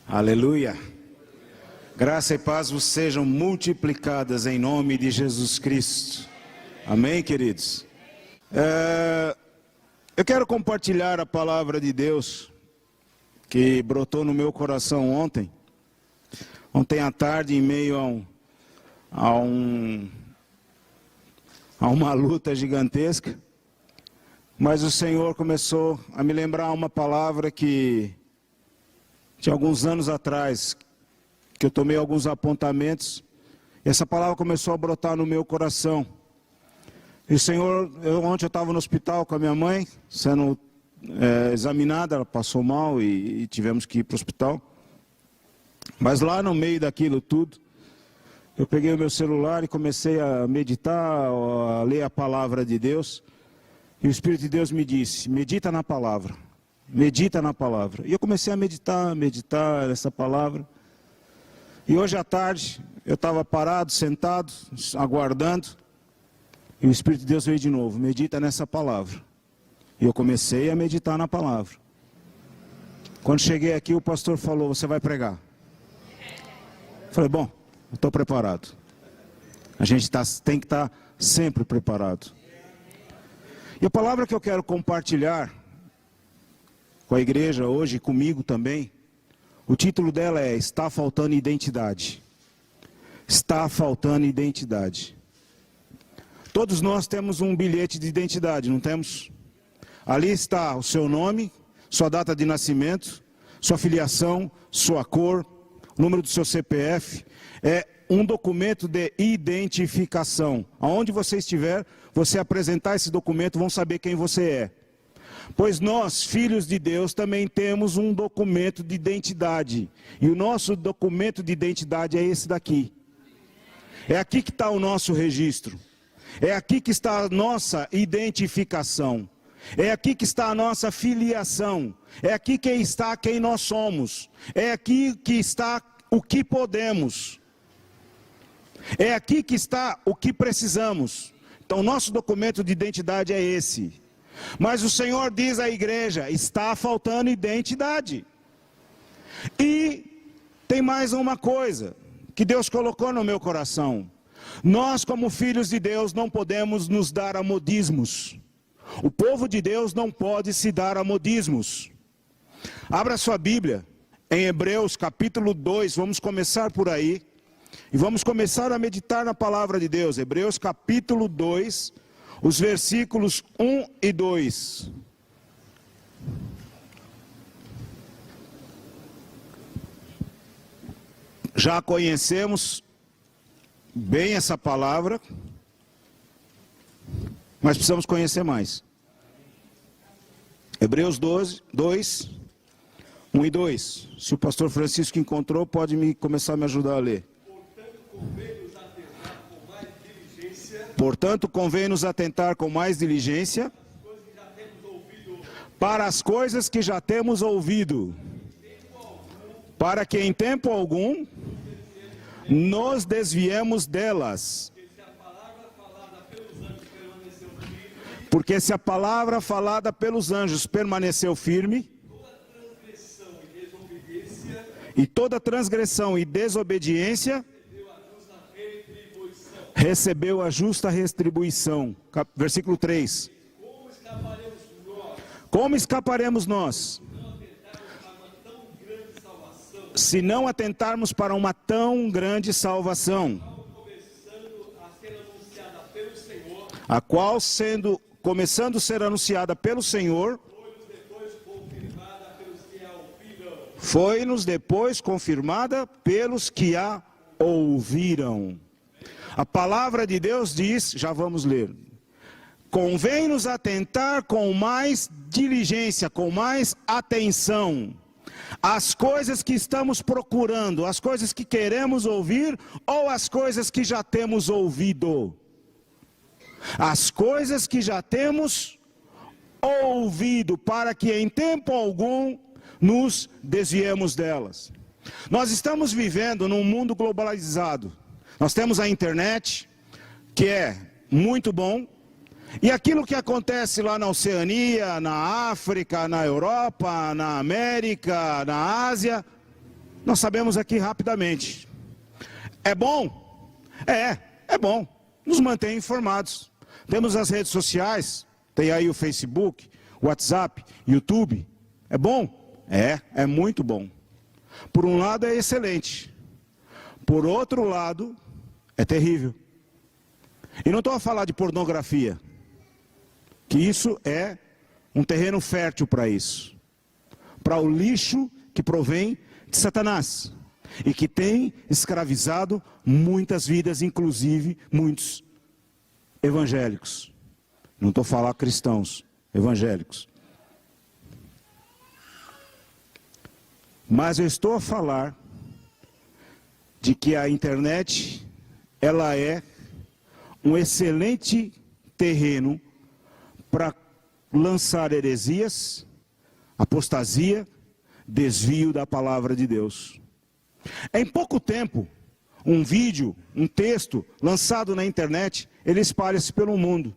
Aleluia. Graça e paz vos sejam multiplicadas em nome de Jesus Cristo. Amém, queridos? Eu quero compartilhar a palavra de Deus que brotou no meu coração ontem à tarde, em meio a uma luta gigantesca. Mas o Senhor começou a me lembrar uma palavra que tinha alguns anos atrás, que eu tomei alguns apontamentos, e essa palavra começou a brotar no meu coração. E o Senhor, ontem eu estava no hospital com a minha mãe, sendo examinada, ela passou mal e tivemos que ir para o hospital. Mas lá no meio daquilo tudo, eu peguei o meu celular e comecei a meditar, a ler a palavra de Deus. E o Espírito de Deus me disse, medita na palavra, medita na palavra. E eu comecei a meditar nessa palavra. E hoje à tarde, eu estava parado, sentado, aguardando. E o Espírito de Deus veio de novo, medita nessa palavra. E eu comecei a meditar na palavra. Quando cheguei aqui, o pastor falou, você vai pregar. Eu falei, bom, eu estou preparado. A gente tem que estar sempre preparado. E a palavra que eu quero compartilhar com a igreja hoje, comigo também, o título dela é Está Faltando Identidade. Está faltando identidade. Todos nós temos um bilhete de identidade, não temos? Ali está o seu nome, sua data de nascimento, sua filiação, sua cor, o número do seu CPF. É um documento de identificação. Aonde você estiver, você apresentar esse documento, vão saber quem você é. Pois nós, filhos de Deus, também temos um documento de identidade. E o nosso documento de identidade é esse daqui. É aqui que está o nosso registro. É aqui que está a nossa identificação. É aqui que está a nossa filiação. É aqui que está quem nós somos. É aqui que está o que podemos. É aqui que está o que precisamos. Então, nosso documento de identidade é esse. Mas o Senhor diz à igreja, está faltando identidade. E tem mais uma coisa que Deus colocou no meu coração. Nós, como filhos de Deus, não podemos nos dar a modismos. O povo de Deus não pode se dar a modismos. Abra sua Bíblia em Hebreus capítulo 2, vamos começar por aí. E vamos começar a meditar na palavra de Deus. Hebreus capítulo 2, os versículos 1 e 2. Já conhecemos bem essa palavra, mas precisamos conhecer mais. Hebreus 2, 1 e 2. Se o pastor Francisco encontrou, pode começar a me ajudar a ler. Portanto, convém nos atentar com mais diligência para as coisas que já temos ouvido, para que em tempo algum nos desviemos delas. Porque se a palavra falada pelos anjos permaneceu firme, e toda transgressão e desobediência recebeu a justa retribuição. Versículo 3. Como escaparemos nós? Se não atentarmos para uma tão grande salvação, a qual começando a ser anunciada pelo Senhor, foi-nos depois confirmada pelos que a ouviram. A palavra de Deus diz, já vamos ler, convém nos atentar com mais diligência, com mais atenção, às coisas que estamos procurando, às coisas que queremos ouvir, ou às coisas que já temos ouvido. As coisas que já temos ouvido, para que em tempo algum nos desviemos delas. Nós estamos vivendo num mundo globalizado. Nós temos a internet, que é muito bom, e aquilo que acontece lá na Oceania, na África, na Europa, na América, na Ásia, Nós sabemos aqui rapidamente. É bom? É bom. Nos mantém informados. Temos as redes sociais, tem aí o Facebook, WhatsApp, YouTube. É bom? É muito bom. Por um lado é excelente. Por outro lado, é terrível. E não estou a falar de pornografia, que isso é um terreno fértil para isso. Para o lixo que provém de Satanás. E que tem escravizado muitas vidas, inclusive muitos evangélicos. Não estou a falar cristãos, evangélicos. Mas eu estou a falar de que a internet, ela é um excelente terreno para lançar heresias, apostasia, desvio da palavra de Deus. Em pouco tempo, um vídeo, um texto lançado na internet, ele espalha-se pelo mundo.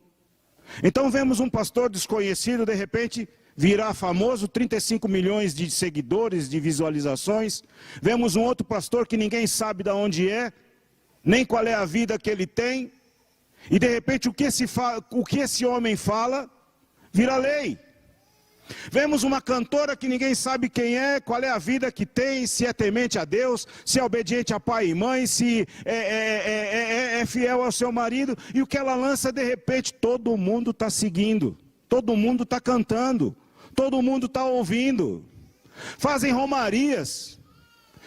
Então vemos um pastor desconhecido, de repente, virar famoso, 35 milhões de seguidores, de visualizações. Vemos um outro pastor que ninguém sabe de onde é, nem qual é a vida que ele tem. E de repente o que esse homem fala, vira lei. Vemos uma cantora que ninguém sabe quem é, qual é a vida que tem, se é temente a Deus, se é obediente a pai e mãe, se é fiel ao seu marido. E o que ela lança, de repente, todo mundo está seguindo, todo mundo está cantando, todo mundo está ouvindo. Fazem romarias,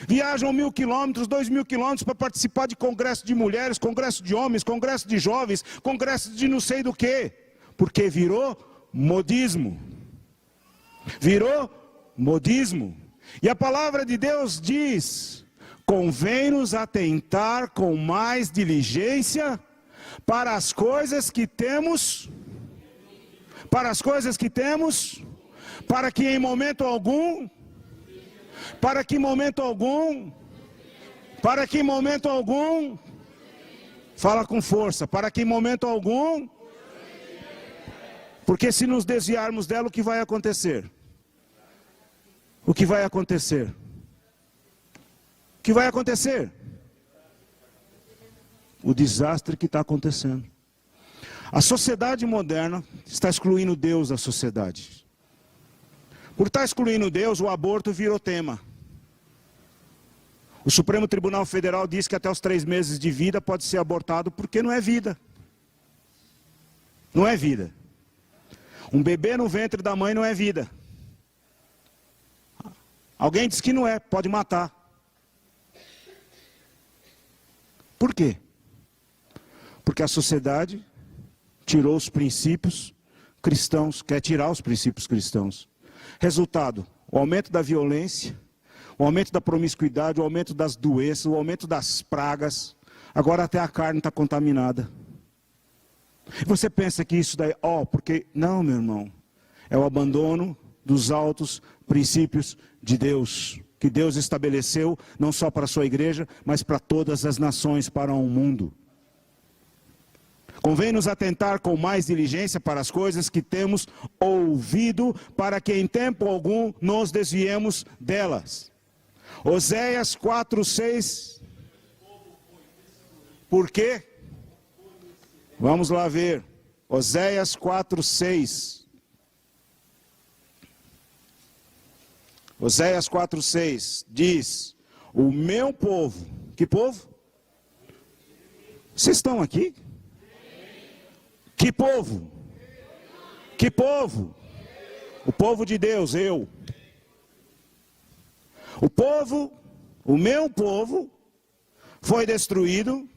viajam 1.000 quilômetros, 2.000 quilômetros para participar de congresso de mulheres, congresso de homens, congresso de jovens, congresso de não sei do que, porque virou modismo. Virou modismo. E a palavra de Deus diz: convém-nos atentar com mais diligência para as coisas que temos, para que em momento algum, fala com força, para que em momento algum, porque se nos desviarmos dela, o que vai acontecer? O que vai acontecer? O que vai acontecer? O desastre que está acontecendo. A sociedade moderna está excluindo Deus da sociedade. Por estar excluindo Deus, o aborto virou tema. O Supremo Tribunal Federal diz que até os 3 meses de vida pode ser abortado porque não é vida. Não é vida. Um bebê no ventre da mãe não é vida. Alguém diz que não é, pode matar. Por quê? Porque a sociedade tirou os princípios cristãos, quer tirar os princípios cristãos. Resultado, o aumento da violência, o aumento da promiscuidade, o aumento das doenças, o aumento das pragas. Agora até a carne está contaminada. Você pensa que isso daí, porque... Não, meu irmão. É o abandono dos altos princípios de Deus. Que Deus estabeleceu, não só para a sua igreja, mas para todas as nações, para o mundo. Convém nos atentar com mais diligência para as coisas que temos ouvido, para que em tempo algum nos desviemos delas. Oséias 4:6. Por quê? Vamos lá ver. Oséias 4:6. Oséias 4:6 diz: o meu povo. Que povo? Vocês estão aqui? Que povo? Que povo? O povo de Deus, eu. O povo, o meu povo, foi destruído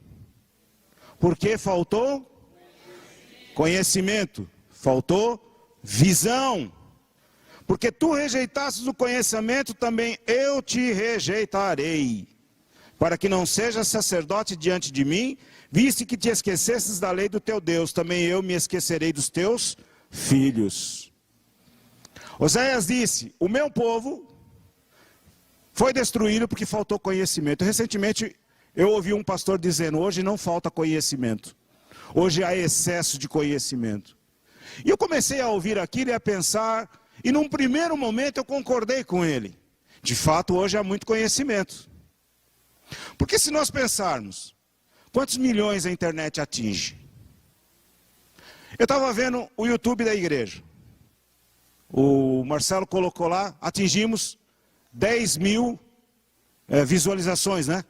porque faltou conhecimento, faltou visão. Porque tu rejeitastes o conhecimento, também eu te rejeitarei, para que não sejas sacerdote diante de mim, viste que te esquecesses da lei do teu Deus, também eu me esquecerei dos teus filhos. Oséias disse: o meu povo foi destruído porque faltou conhecimento. Recentemente eu ouvi um pastor dizendo: hoje não falta conhecimento, hoje há excesso de conhecimento. E eu comecei a ouvir aquilo e a pensar, e num primeiro momento eu concordei com ele. De fato, hoje há muito conhecimento. Porque se nós pensarmos, quantos milhões a internet atinge? Eu estava vendo o YouTube da igreja. O Marcelo colocou lá, atingimos 10 mil visualizações, né?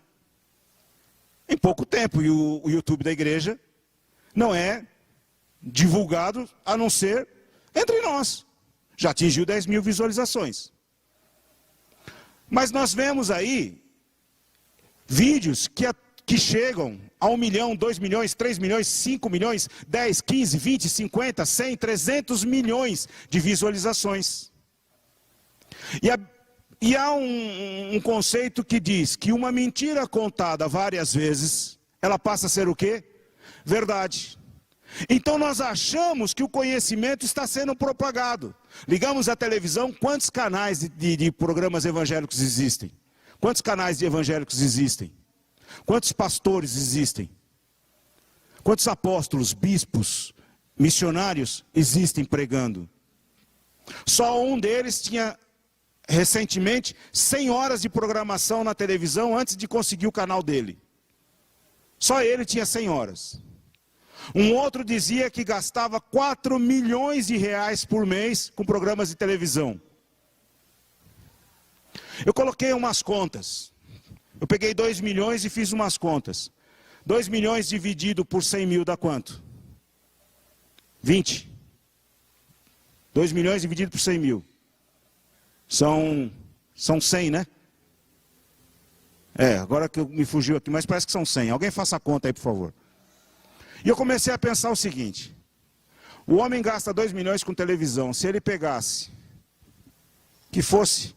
Em pouco tempo. E o YouTube da igreja não é divulgado a não ser entre nós. Já atingiu 10 mil visualizações. Mas nós vemos aí vídeos que chegam a 1 milhão, 2 milhões, 3 milhões, 5 milhões, 10, 15, 20, 50, 100, 300 milhões de visualizações. E há um conceito que diz que uma mentira contada várias vezes, ela passa a ser o quê? Verdade. Então nós achamos que o conhecimento está sendo propagado. Ligamos a televisão, quantos canais de programas evangélicos existem? Quantos canais de evangélicos existem? Quantos pastores existem? Quantos apóstolos, bispos, missionários existem pregando? Só um deles tinha recentemente 100 horas de programação na televisão antes de conseguir o canal dele. Só ele tinha 100 horas. Um outro dizia que gastava 4 milhões de reais por mês com programas de televisão. Eu coloquei umas contas. Eu peguei 2 milhões e fiz umas contas. 2 milhões dividido por 100 mil dá quanto? 20. 2 milhões dividido por 100 mil. São 100, né? Agora que me fugiu aqui, mas parece que são 100. Alguém faça a conta aí, por favor. E eu comecei a pensar o seguinte. O homem gasta 2 milhões com televisão. Se ele pegasse, que fosse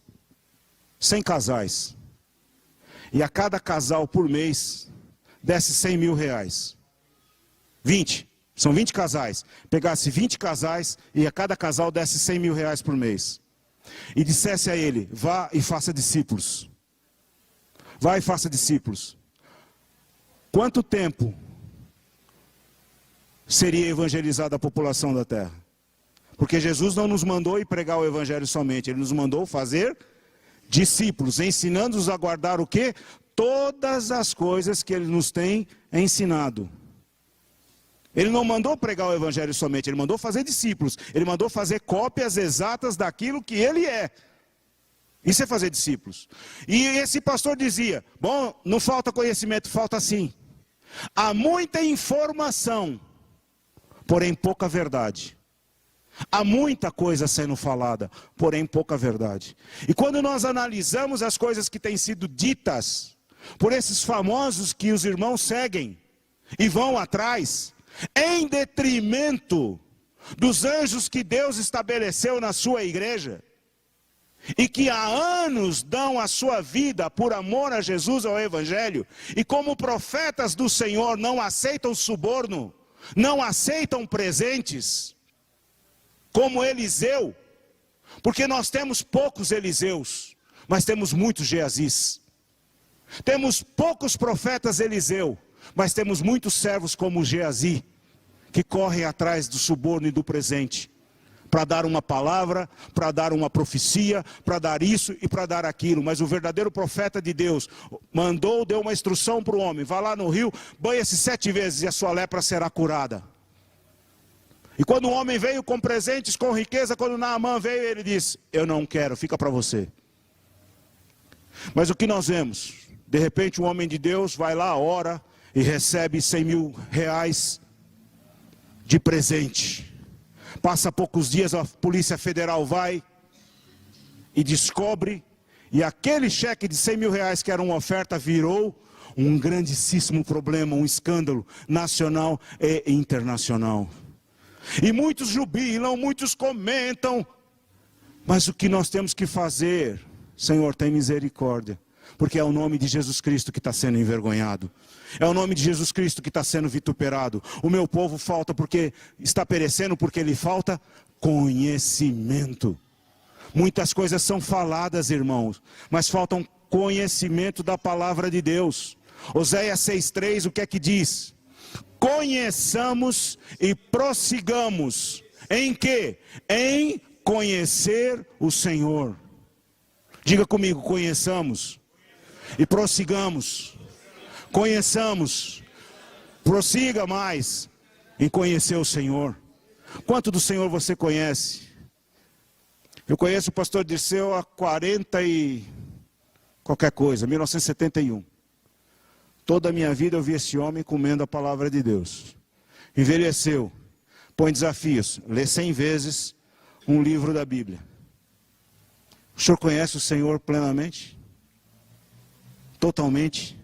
100 casais, e a cada casal por mês desse 100 mil reais. 20. São 20 casais. Pegasse 20 casais e a cada casal desse 100 mil reais por mês. E dissesse a ele, vá e faça discípulos. Vá e faça discípulos. Quanto tempo seria evangelizada a população da terra? Porque Jesus não nos mandou ir pregar o evangelho somente. Ele nos mandou fazer discípulos, ensinando-os a guardar o quê? Todas as coisas que ele nos tem ensinado. Ele não mandou pregar o evangelho somente, ele mandou fazer discípulos. Ele mandou fazer cópias exatas daquilo que ele é. Isso é fazer discípulos. E esse pastor dizia, bom, não falta conhecimento, falta sim. Há muita informação, porém pouca verdade. Há muita coisa sendo falada, porém pouca verdade. E quando nós analisamos as coisas que têm sido ditas por esses famosos que os irmãos seguem e vão atrás, em detrimento dos anjos que Deus estabeleceu na sua igreja, e que há anos dão a sua vida por amor a Jesus, ao Evangelho, e como profetas do Senhor não aceitam suborno, não aceitam presentes, como Eliseu, porque nós temos poucos Eliseus, mas temos muitos Geazis. Temos poucos profetas Eliseu, mas temos muitos servos como Geazi, que correm atrás do suborno e do presente, para dar uma palavra, para dar uma profecia, para dar isso e para dar aquilo. Mas o verdadeiro profeta de Deus deu uma instrução para o homem, vá lá no rio, banhe-se 7 vezes e a sua lepra será curada. E quando o homem veio com presentes, com riqueza, quando Naamã veio, ele disse, eu não quero, fica para você. Mas o que nós vemos? De repente um homem de Deus vai lá, ora e recebe 100 mil reais de presente. Passa poucos dias, a Polícia Federal vai e descobre, e aquele cheque de 100 mil reais que era uma oferta virou um grandíssimo problema, um escândalo nacional e internacional. E muitos jubilam, muitos comentam, mas o que nós temos que fazer? Senhor, tem misericórdia, porque é o nome de Jesus Cristo que está sendo envergonhado, é o nome de Jesus Cristo que está sendo vituperado. O meu povo falta porque está perecendo, porque lhe falta conhecimento. Muitas coisas são faladas, irmãos, mas faltam conhecimento da palavra de Deus. Oséias 6,3, o que é que diz? Conheçamos e prossigamos. Em quê? Em conhecer o Senhor. Diga comigo, conheçamos e prossigamos. Conheçamos, prossiga mais em conhecer o Senhor. Quanto do Senhor você conhece? Eu conheço o pastor Dirceu há 40 e qualquer coisa, 1971. Toda a minha vida eu vi esse homem comendo a palavra de Deus. Envelheceu, põe desafios, lê 100 vezes um livro da Bíblia. O senhor conhece o Senhor plenamente? Totalmente?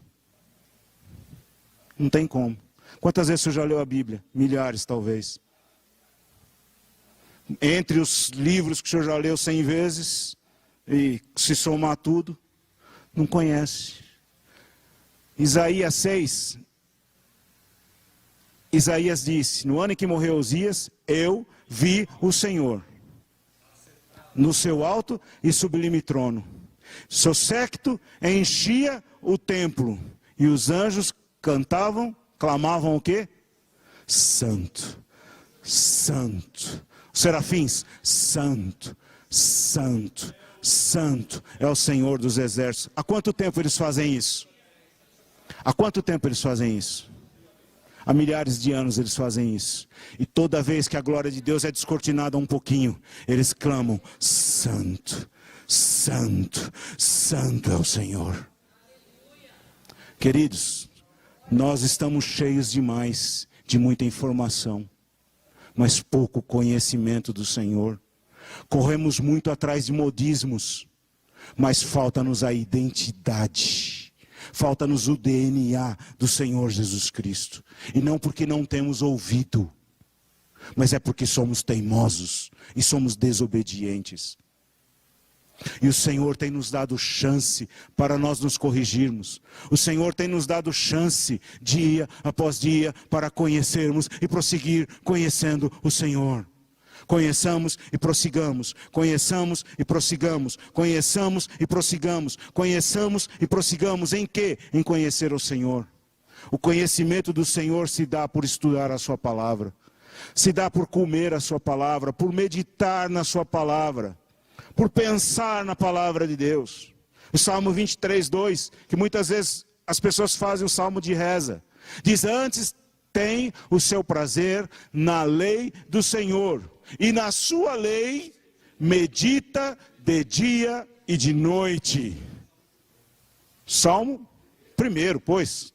Não tem como. Quantas vezes o senhor já leu a Bíblia? Milhares, talvez. Entre os livros que o senhor já leu 100 vezes, e se somar tudo, não conhece. Isaías 6, Isaías disse, no ano em que morreu Uzias, eu vi o Senhor, no seu alto e sublime trono. Seu séquito enchia o templo, e os anjos cantavam, clamavam o quê? Santo, santo. Os serafins, santo, santo, santo é o Senhor dos exércitos. Há quanto tempo eles fazem isso? Há quanto tempo eles fazem isso? Há milhares de anos eles fazem isso. E toda vez que a glória de Deus é descortinada um pouquinho, eles clamam, santo, santo, santo é o Senhor. Queridos, nós estamos cheios demais de muita informação, mas pouco conhecimento do Senhor. Corremos muito atrás de modismos, mas falta-nos a identidade. Falta-nos o DNA do Senhor Jesus Cristo. E não porque não temos ouvido, mas é porque somos teimosos e somos desobedientes. E o Senhor tem nos dado chance para nós nos corrigirmos. O Senhor tem nos dado chance, dia após dia, para conhecermos e prosseguir conhecendo o Senhor. Conheçamos e prossigamos, conheçamos e prossigamos, conheçamos e prossigamos, conheçamos e prossigamos em quê? Em conhecer o Senhor. O conhecimento do Senhor se dá por estudar a sua palavra, se dá por comer a sua palavra, por meditar na sua palavra, por pensar na palavra de Deus. O Salmo 23, 2, que muitas vezes as pessoas fazem o salmo de reza, diz, antes tem o seu prazer na lei do Senhor, e na sua lei medita de dia e de noite. Salmo 1, pois.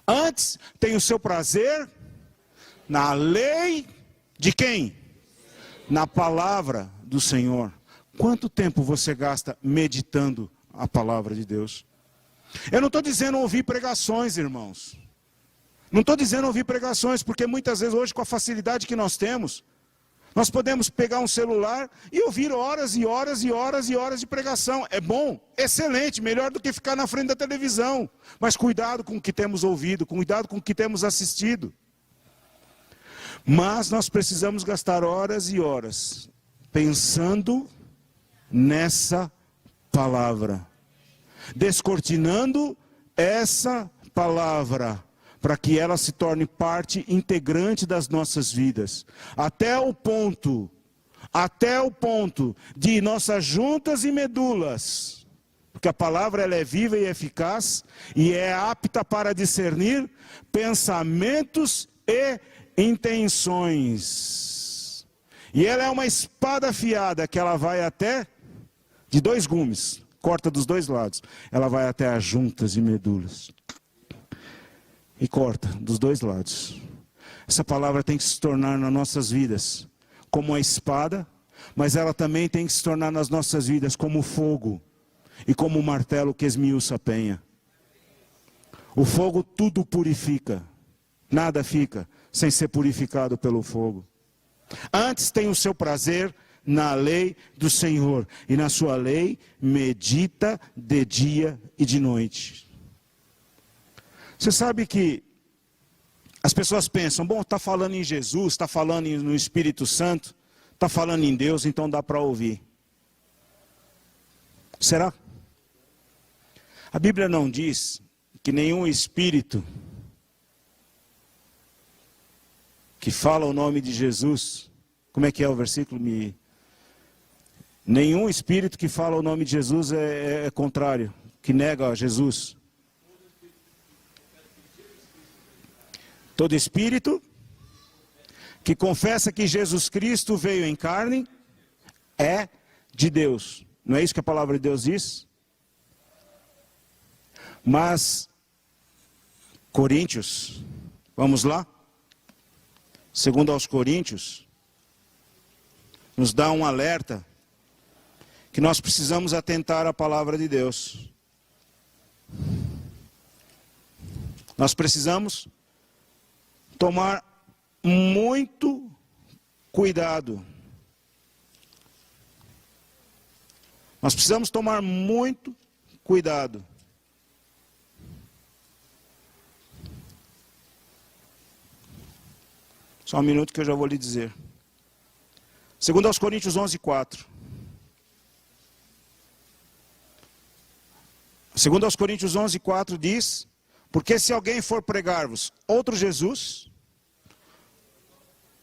Antes tem o seu prazer na lei de quem? Na palavra do Senhor. Quanto tempo você gasta meditando a palavra de Deus? Eu não estou dizendo ouvir pregações, irmãos. Não estou dizendo ouvir pregações, porque muitas vezes hoje, com a facilidade que nós temos, nós podemos pegar um celular e ouvir horas e horas e horas e horas de pregação. É bom, excelente, melhor do que ficar na frente da televisão. Mas cuidado com o que temos ouvido, cuidado com o que temos assistido. Mas nós precisamos gastar horas e horas pensando nessa palavra, descortinando essa palavra, para que ela se torne parte integrante das nossas vidas, até o ponto de nossas juntas e medulas, porque a palavra ela é viva e eficaz, e é apta para discernir pensamentos e intenções, e ela é uma espada afiada, que ela vai até, de 2 gumes, corta dos 2 lados, ela vai até as juntas e medulas, e corta dos 2 lados. Essa palavra tem que se tornar nas nossas vidas como uma espada, mas ela também tem que se tornar nas nossas vidas como fogo e como um martelo que esmiuça a penha. O fogo tudo purifica, nada fica sem ser purificado pelo fogo. Antes tem o seu prazer na lei do Senhor, e na sua lei medita de dia e de noite. Você sabe que as pessoas pensam, bom, está falando em Jesus, está falando no Espírito Santo, está falando em Deus, então dá para ouvir. Será? A Bíblia não diz que nenhum espírito que fala o nome de Jesus, como é que é o versículo? Nenhum espírito que fala o nome de Jesus é contrário, que nega a Jesus. Todo espírito que confessa que Jesus Cristo veio em carne é de Deus. Não é isso que a palavra de Deus diz? Mas, Coríntios, vamos lá? Segundo aos Coríntios, nos dá um alerta que nós precisamos atentar à palavra de Deus. Nós precisamos tomar muito cuidado. Nós precisamos tomar muito cuidado. Só um minuto que eu já vou lhe dizer. Segundo aos Coríntios 11:4. Segundo aos Coríntios 11:4 diz: porque se alguém for pregar-vos outro Jesus,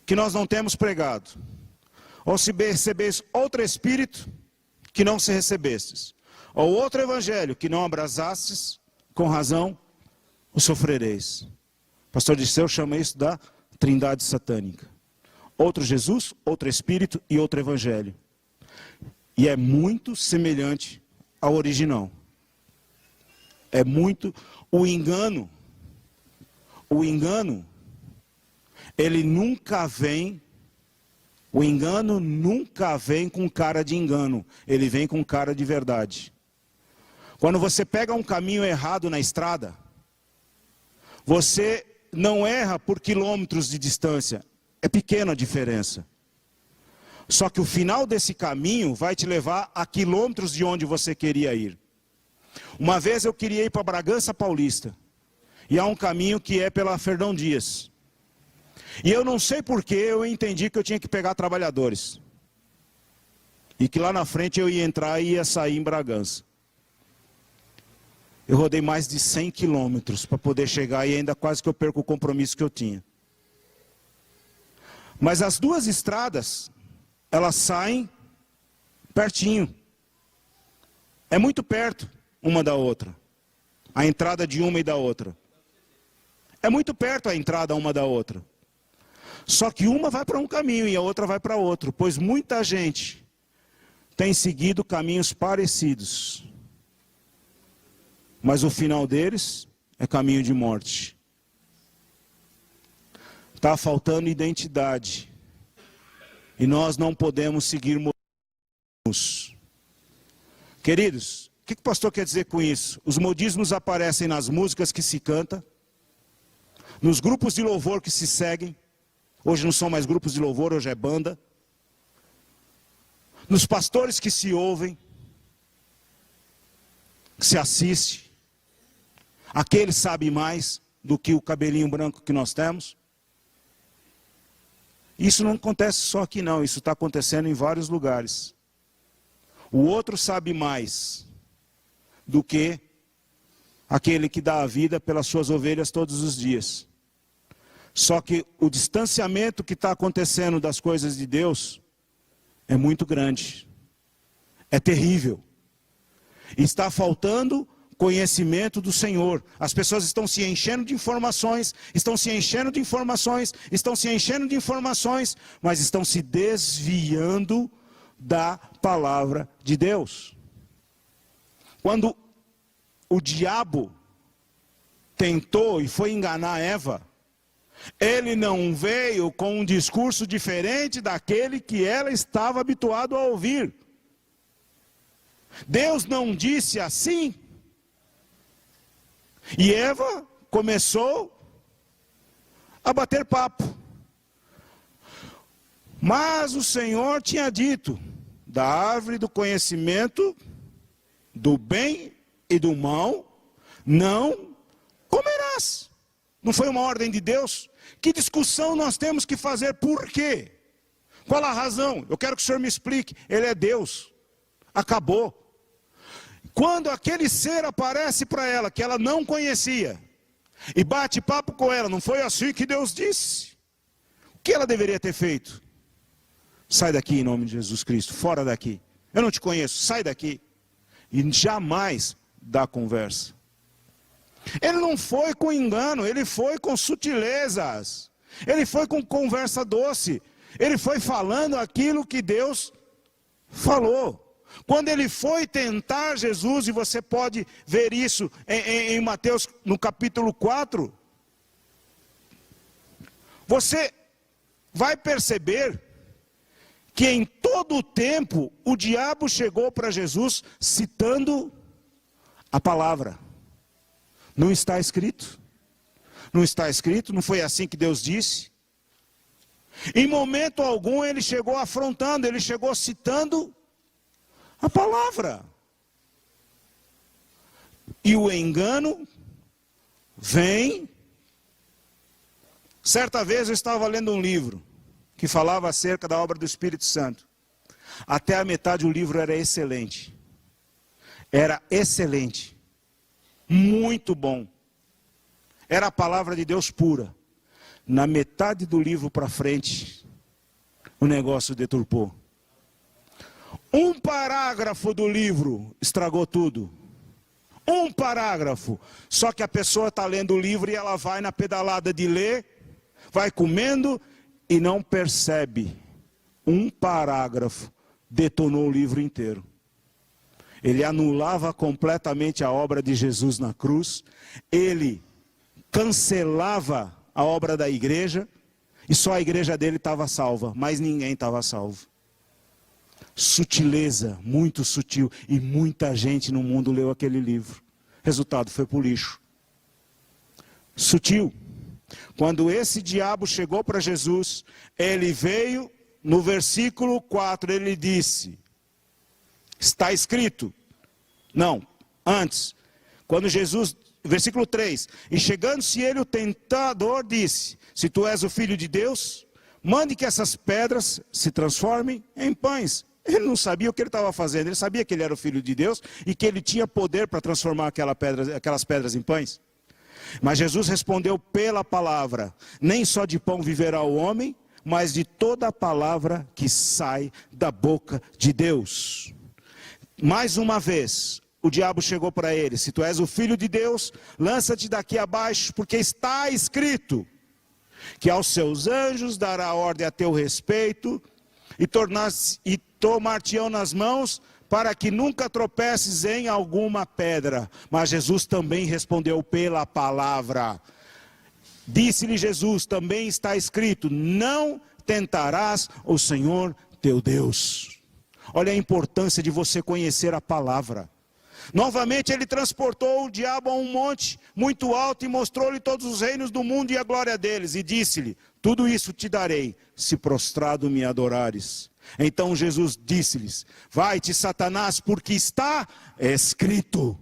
que nós não temos pregado, ou se recebeis outro Espírito, que não se recebestes, ou outro Evangelho, que não abrasastes, com razão o sofrereis. O pastor Disseu chama isso da Trindade satânica. Outro Jesus, outro Espírito e outro Evangelho. E é muito semelhante ao original. É muito o engano, ele nunca vem, o engano nunca vem com cara de engano, ele vem com cara de verdade. Quando você pega um caminho errado na estrada, você não erra por quilômetros de distância, é pequena a diferença. Só que o final desse caminho vai te levar a quilômetros de onde você queria ir. Uma vez eu queria ir para Bragança Paulista, e há um caminho que é pela Fernão Dias. E eu não sei porquê, eu entendi que eu tinha que pegar trabalhadores. E que lá na frente eu ia entrar e ia sair em Bragança. Eu rodei mais de 100 quilômetros para poder chegar e ainda quase que eu perco o compromisso que eu tinha. Mas as duas estradas, elas saem pertinho. É muito perto uma da outra. A entrada de uma e da outra. É muito perto a entrada uma da outra. Só que uma vai para um caminho e a outra vai para outro. Pois muita gente tem seguido caminhos parecidos. Mas o final deles é caminho de morte. Está faltando identidade. E nós não podemos seguir modismos. Queridos, o que o pastor quer dizer com isso? Os modismos aparecem nas músicas que se canta, nos grupos de louvor que se seguem. Hoje não são mais grupos de louvor, hoje é banda. Nos pastores que se ouvem, que se assiste. Aquele sabe mais do que o cabelinho branco que nós temos. Isso não acontece só aqui não, isso está acontecendo em vários lugares. O outro sabe mais do que aquele que dá a vida pelas suas ovelhas todos os dias. Só que o distanciamento que está acontecendo das coisas de Deus é muito grande. É terrível. Está faltando conhecimento do Senhor. As pessoas estão se enchendo de informações, mas estão se desviando da palavra de Deus. Quando o diabo tentou e foi enganar Eva, ele não veio com um discurso diferente daquele que ela estava habituada a ouvir. Deus não disse assim. E Eva começou a bater papo. Mas o Senhor tinha dito, da árvore do conhecimento do bem e do mal, não comerás. Não foi uma ordem de Deus? Que discussão nós temos que fazer? Por quê? Qual a razão? Eu quero que o Senhor me explique. Ele é Deus. Acabou. Quando aquele ser aparece para ela, que ela não conhecia, e bate papo com ela, não foi assim que Deus disse? O que ela deveria ter feito? Sai daqui em nome de Jesus Cristo, fora daqui. Eu não te conheço, sai daqui. E jamais dá conversa. Ele não foi com engano, ele foi com sutilezas. Ele foi com conversa doce. Ele foi falando aquilo que Deus falou. Quando ele foi tentar Jesus, e você pode ver isso em Mateus no capítulo 4, você vai perceber que em todo o tempo o diabo chegou para Jesus citando a palavra. Não está escrito. Não está escrito, não foi assim que Deus disse. Em momento algum ele chegou afrontando, ele chegou citando a palavra. E o engano vem. Certa vez eu estava lendo um livro que falava acerca da obra do Espírito Santo. Até a metade o livro era excelente. Era excelente. Muito bom. Era a palavra de Deus pura. Na metade do livro para frente, o negócio deturpou. Um parágrafo do livro estragou tudo. Um parágrafo. Só que a pessoa está lendo o livro e ela vai na pedalada de ler, vai comendo e não percebe. Um parágrafo detonou o livro inteiro. Ele anulava completamente a obra de Jesus na cruz. Ele cancelava a obra da igreja. E só a igreja dele estava salva. Mas ninguém estava salvo. Sutileza, muito sutil. E muita gente no mundo leu aquele livro. Resultado, foi para o lixo. Sutil. Quando esse diabo chegou para Jesus, ele veio, no versículo 4, ele disse, está escrito. Não, antes. Quando Jesus, versículo 3, e chegando-se ele, o tentador, disse, se tu és o Filho de Deus, mande que essas pedras se transformem em pães. Ele não sabia o que ele estava fazendo, ele sabia que ele era o Filho de Deus e que ele tinha poder para transformar aquelas pedras em pães. Mas Jesus respondeu pela palavra, nem só de pão viverá o homem, mas de toda a palavra que sai da boca de Deus. Mais uma vez, o diabo chegou para ele, se tu és o Filho de Deus, lança-te daqui abaixo, porque está escrito, que aos seus anjos dará ordem a teu respeito, e tomar-te-ão nas mãos, para que nunca tropeces em alguma pedra. Mas Jesus também respondeu pela palavra. Disse-lhe Jesus, também está escrito, não tentarás o Senhor teu Deus. Olha a importância de você conhecer a palavra. Novamente ele transportou o diabo a um monte muito alto e mostrou-lhe todos os reinos do mundo e a glória deles. E disse-lhe, tudo isso te darei, se prostrado me adorares. Então Jesus disse-lhes, vai-te Satanás, porque está escrito,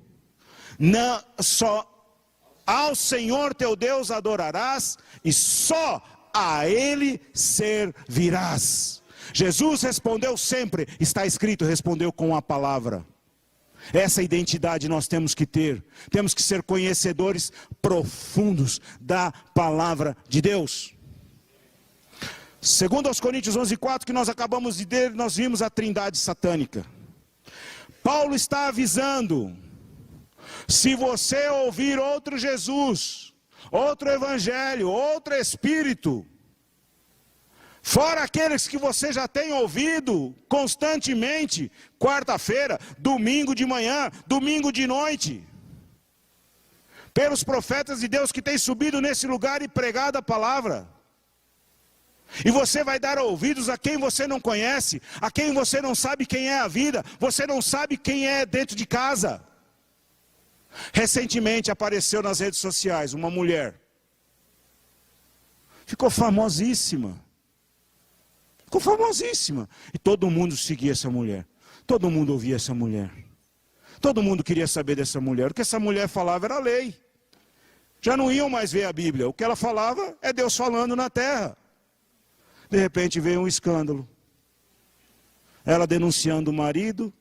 não só ao Senhor teu Deus adorarás, e só a Ele servirás. Jesus respondeu sempre, está escrito, respondeu com a palavra. Essa identidade nós temos que ter. Temos que ser conhecedores profundos da palavra de Deus. Segundo aos Coríntios 11:4, que nós acabamos de ler, nós vimos a trindade satânica. Paulo está avisando, se você ouvir outro Jesus, outro evangelho, outro espírito, fora aqueles que você já tem ouvido constantemente, quarta-feira, domingo de manhã, domingo de noite, pelos profetas de Deus que têm subido nesse lugar e pregado a palavra. E você vai dar ouvidos a quem você não conhece, a quem você não sabe quem é a vida, você não sabe quem é dentro de casa. Recentemente apareceu nas redes sociais uma mulher, ficou famosíssima. Ficou famosíssima. E todo mundo seguia essa mulher. Todo mundo ouvia essa mulher. Todo mundo queria saber dessa mulher. O que essa mulher falava era lei. Já não iam mais ver a Bíblia. O que ela falava é Deus falando na terra. De repente veio um escândalo. Ela denunciando o marido.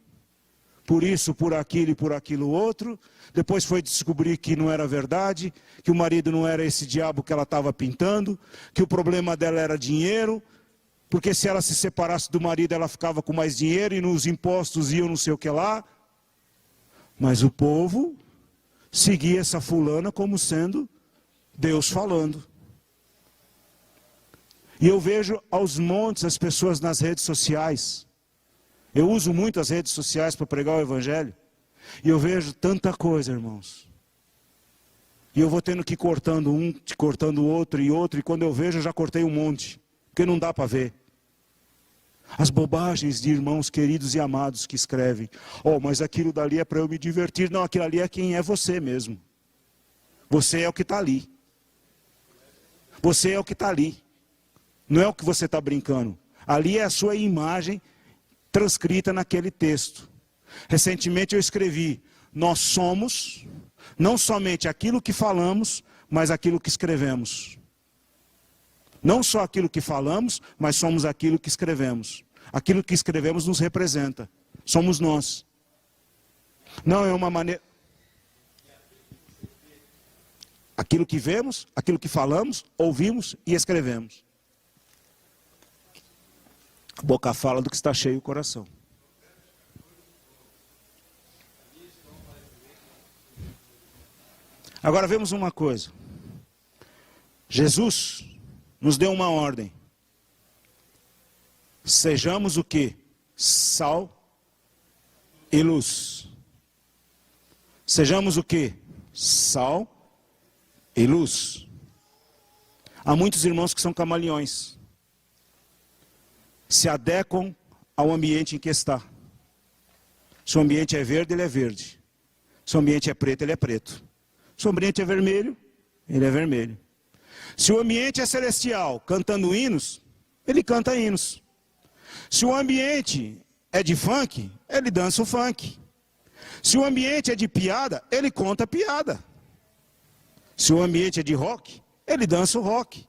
Por isso, por aquilo e por aquilo outro. Depois foi descobrir que não era verdade. Que o marido não era esse diabo que ela estava pintando. Que o problema dela era dinheiro. porque se ela se separasse do marido, ela ficava com mais dinheiro e nos impostos iam não sei o que lá. Mas o povo seguia essa fulana como sendo Deus falando. E eu vejo aos montes as pessoas nas redes sociais. Eu uso muito as redes sociais para pregar o Evangelho. E eu vejo tanta coisa, irmãos. E eu vou tendo que ir cortando um, cortando outro. E quando eu vejo, eu já cortei um monte. Porque não dá para ver. As bobagens de irmãos queridos e amados que escrevem. Oh, mas aquilo dali é para eu me divertir. Não, aquilo ali é quem é você mesmo. Você é o que está ali. Você é o que está ali. Não é o que você está brincando. Ali é a sua imagem transcrita naquele texto. Recentemente eu escrevi: nós somos não somente aquilo que falamos, mas aquilo que escrevemos. Não só aquilo que falamos, mas somos aquilo que escrevemos. Aquilo que escrevemos nos representa. Somos nós. Não é uma maneira... Aquilo que vemos, aquilo que falamos, ouvimos e escrevemos. A boca fala do que está cheio o coração. Agora vemos uma coisa. Jesus nos deu uma ordem. Sejamos o quê? Sal e luz. Sejamos o quê? Sal e luz. Há muitos irmãos que são camaleões. Se adequam ao ambiente em que está. Se o ambiente é verde, ele é verde. Se o ambiente é preto, ele é preto. Se o ambiente é vermelho, ele é vermelho. Se o ambiente é celestial, cantando hinos, ele canta hinos. Se o ambiente é de funk, ele dança o funk. Se o ambiente é de piada, ele conta piada. Se o ambiente é de rock, ele dança o rock.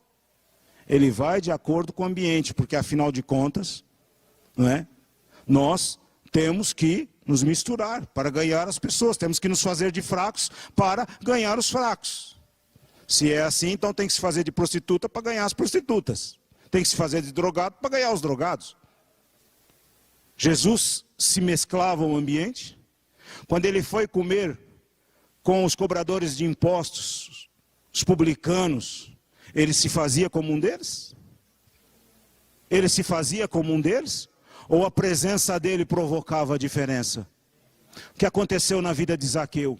Ele vai de acordo com o ambiente, porque afinal de contas, não é? Nós temos que nos misturar para ganhar as pessoas. Temos que nos fazer de fracos para ganhar os fracos. Se é assim, então tem que se fazer de prostituta para ganhar as prostitutas. Tem que se fazer de drogado para ganhar os drogados. Jesus se mesclava o ambiente. Quando ele foi comer com os cobradores de impostos, os publicanos, ele se fazia como um deles? Ele se fazia como um deles? Ou a presença dele provocava a diferença? O que aconteceu na vida de Zaqueu?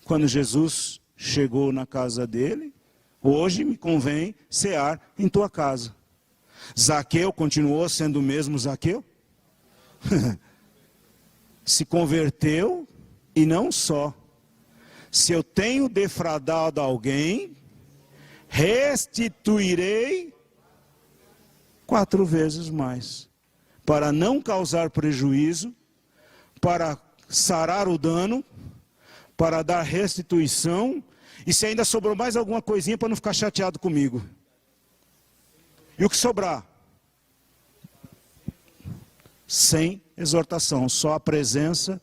Quando Jesus chegou na casa dele, hoje me convém cear em tua casa. Zaqueu continuou sendo o mesmo Zaqueu? Se converteu e não só. Se eu tenho defraudado alguém, restituirei 4 vezes mais. Para não causar prejuízo, para sarar o dano, para dar restituição, e se ainda sobrou mais alguma coisinha para não ficar chateado comigo. E o que sobrar? Sem exortação, só a presença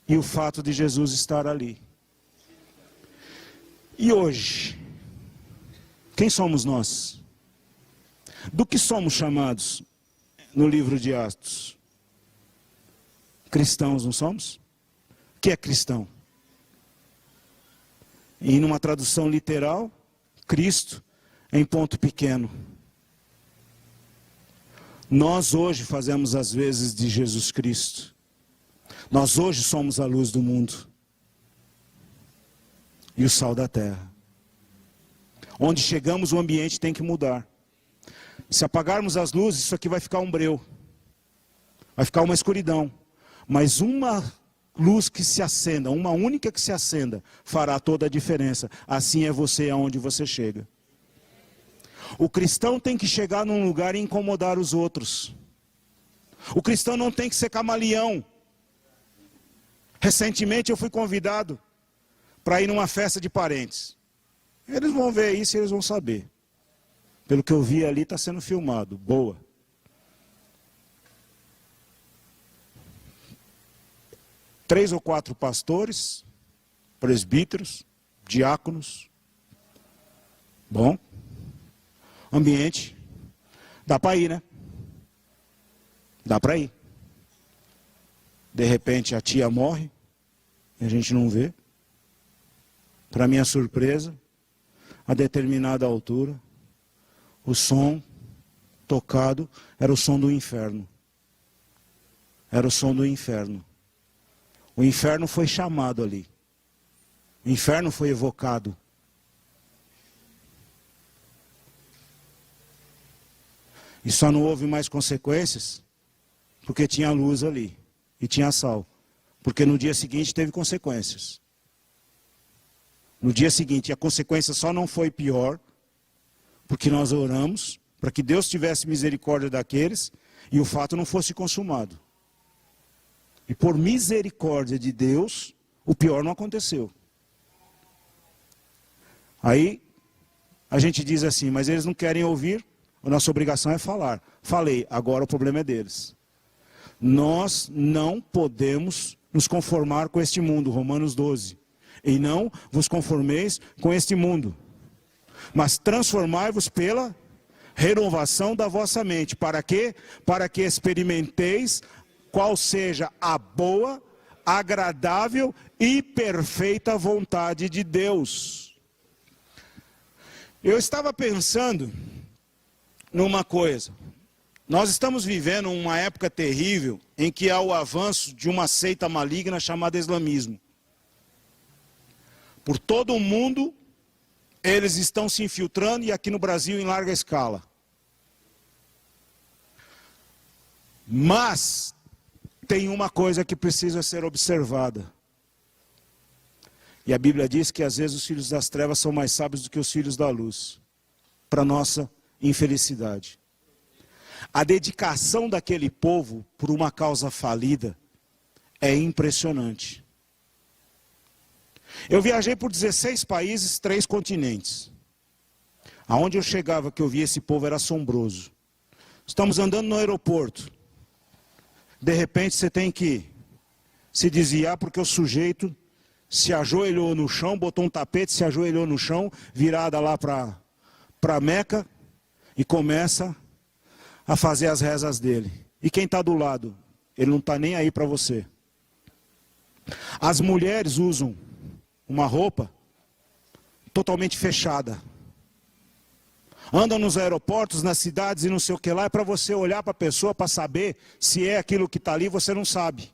e o fato de Jesus estar ali. E hoje, quem somos nós? Do que somos chamados no livro de Atos? Cristãos, não somos? O que é cristão? E numa tradução literal, Cristo em ponto pequeno. Nós hoje fazemos as vezes de Jesus Cristo. Nós hoje somos a luz do mundo. E o sal da terra. Onde chegamos, o ambiente tem que mudar. Se apagarmos as luzes, isso aqui vai ficar um breu. Vai ficar uma escuridão. Mas uma luz que se acenda, uma única que se acenda, fará toda a diferença. Assim é você aonde você chega. O cristão tem que chegar num lugar e incomodar os outros. O cristão não tem que ser camaleão. Recentemente eu fui convidado para ir numa festa de parentes. Eles vão ver isso e eles vão saber. Pelo que eu vi ali, está sendo filmado. Boa. Três ou 4 pastores, presbíteros, diáconos. Bom. ambiente. Dá para ir, né? Dá para ir. De repente a tia morre e a gente não vê. Para minha surpresa, a determinada altura, o som tocado era o som do inferno. Era o som do inferno. O inferno foi chamado ali. O inferno foi evocado. E só não houve mais consequências porque tinha luz ali e tinha sal. Porque no dia seguinte teve consequências. No dia seguinte, a consequência só não foi pior, porque nós oramos para que Deus tivesse misericórdia daqueles e o fato não fosse consumado. E por misericórdia de Deus, o pior não aconteceu. Aí, a gente diz assim, mas eles não querem ouvir, a nossa obrigação é falar. Falei, agora o problema é deles. Nós não podemos nos conformar com este mundo, Romanos 12. E não vos conformeis com este mundo, mas transformai-vos pela renovação da vossa mente. Para quê? Para que experimenteis qual seja a boa, agradável e perfeita vontade de Deus. Eu estava pensando numa coisa. Nós estamos vivendo uma época terrível em que há o avanço de uma seita maligna chamada islamismo. Por todo o mundo, eles estão se infiltrando e aqui no Brasil em larga escala. Mas tem uma coisa que precisa ser observada. E a Bíblia diz que às vezes os filhos das trevas são mais sábios do que os filhos da luz. Para nossa infelicidade. A dedicação daquele povo por uma causa falida é impressionante. Eu viajei por 16 países, 3 continentes. Aonde eu chegava, que eu via esse povo, era assombroso. Estamos andando no aeroporto. De repente você tem que se desviar porque o sujeito se ajoelhou no chão, botou um tapete, se ajoelhou no chão, virada lá para Meca, e começa a fazer as rezas dele. E quem está do lado? Ele não está nem aí para você. As mulheres usam uma roupa totalmente fechada. Andam nos aeroportos, nas cidades e não sei o que lá. É para você olhar para a pessoa para saber se é aquilo que está ali, você não sabe.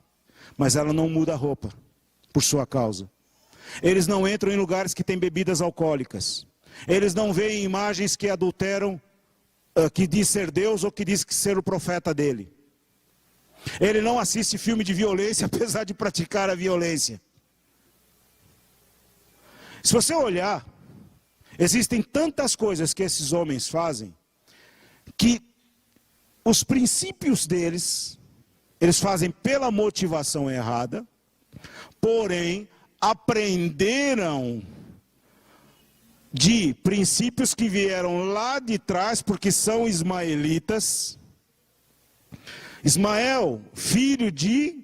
Mas ela não muda a roupa por sua causa. Eles não entram em lugares que tem bebidas alcoólicas. Eles não veem imagens que adulteram, que diz ser Deus ou que diz ser o profeta dele. Ele não assiste filme de violência, apesar de praticar a violência. Se você olhar, existem tantas coisas que esses homens fazem, que os princípios deles, eles fazem pela motivação errada, porém, aprenderam de princípios que vieram lá de trás, porque são ismaelitas. Ismael, filho de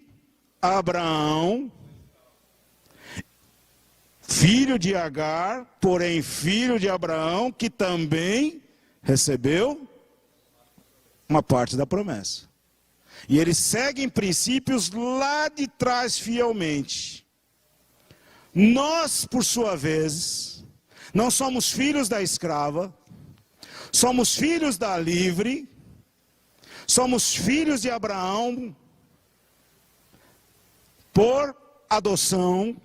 Abraão, filho de Agar, porém filho de Abraão, que também recebeu uma parte da promessa. E eles seguem princípios lá de trás fielmente. Nós, por sua vez, não somos filhos da escrava, somos filhos da livre, somos filhos de Abraão por adoção,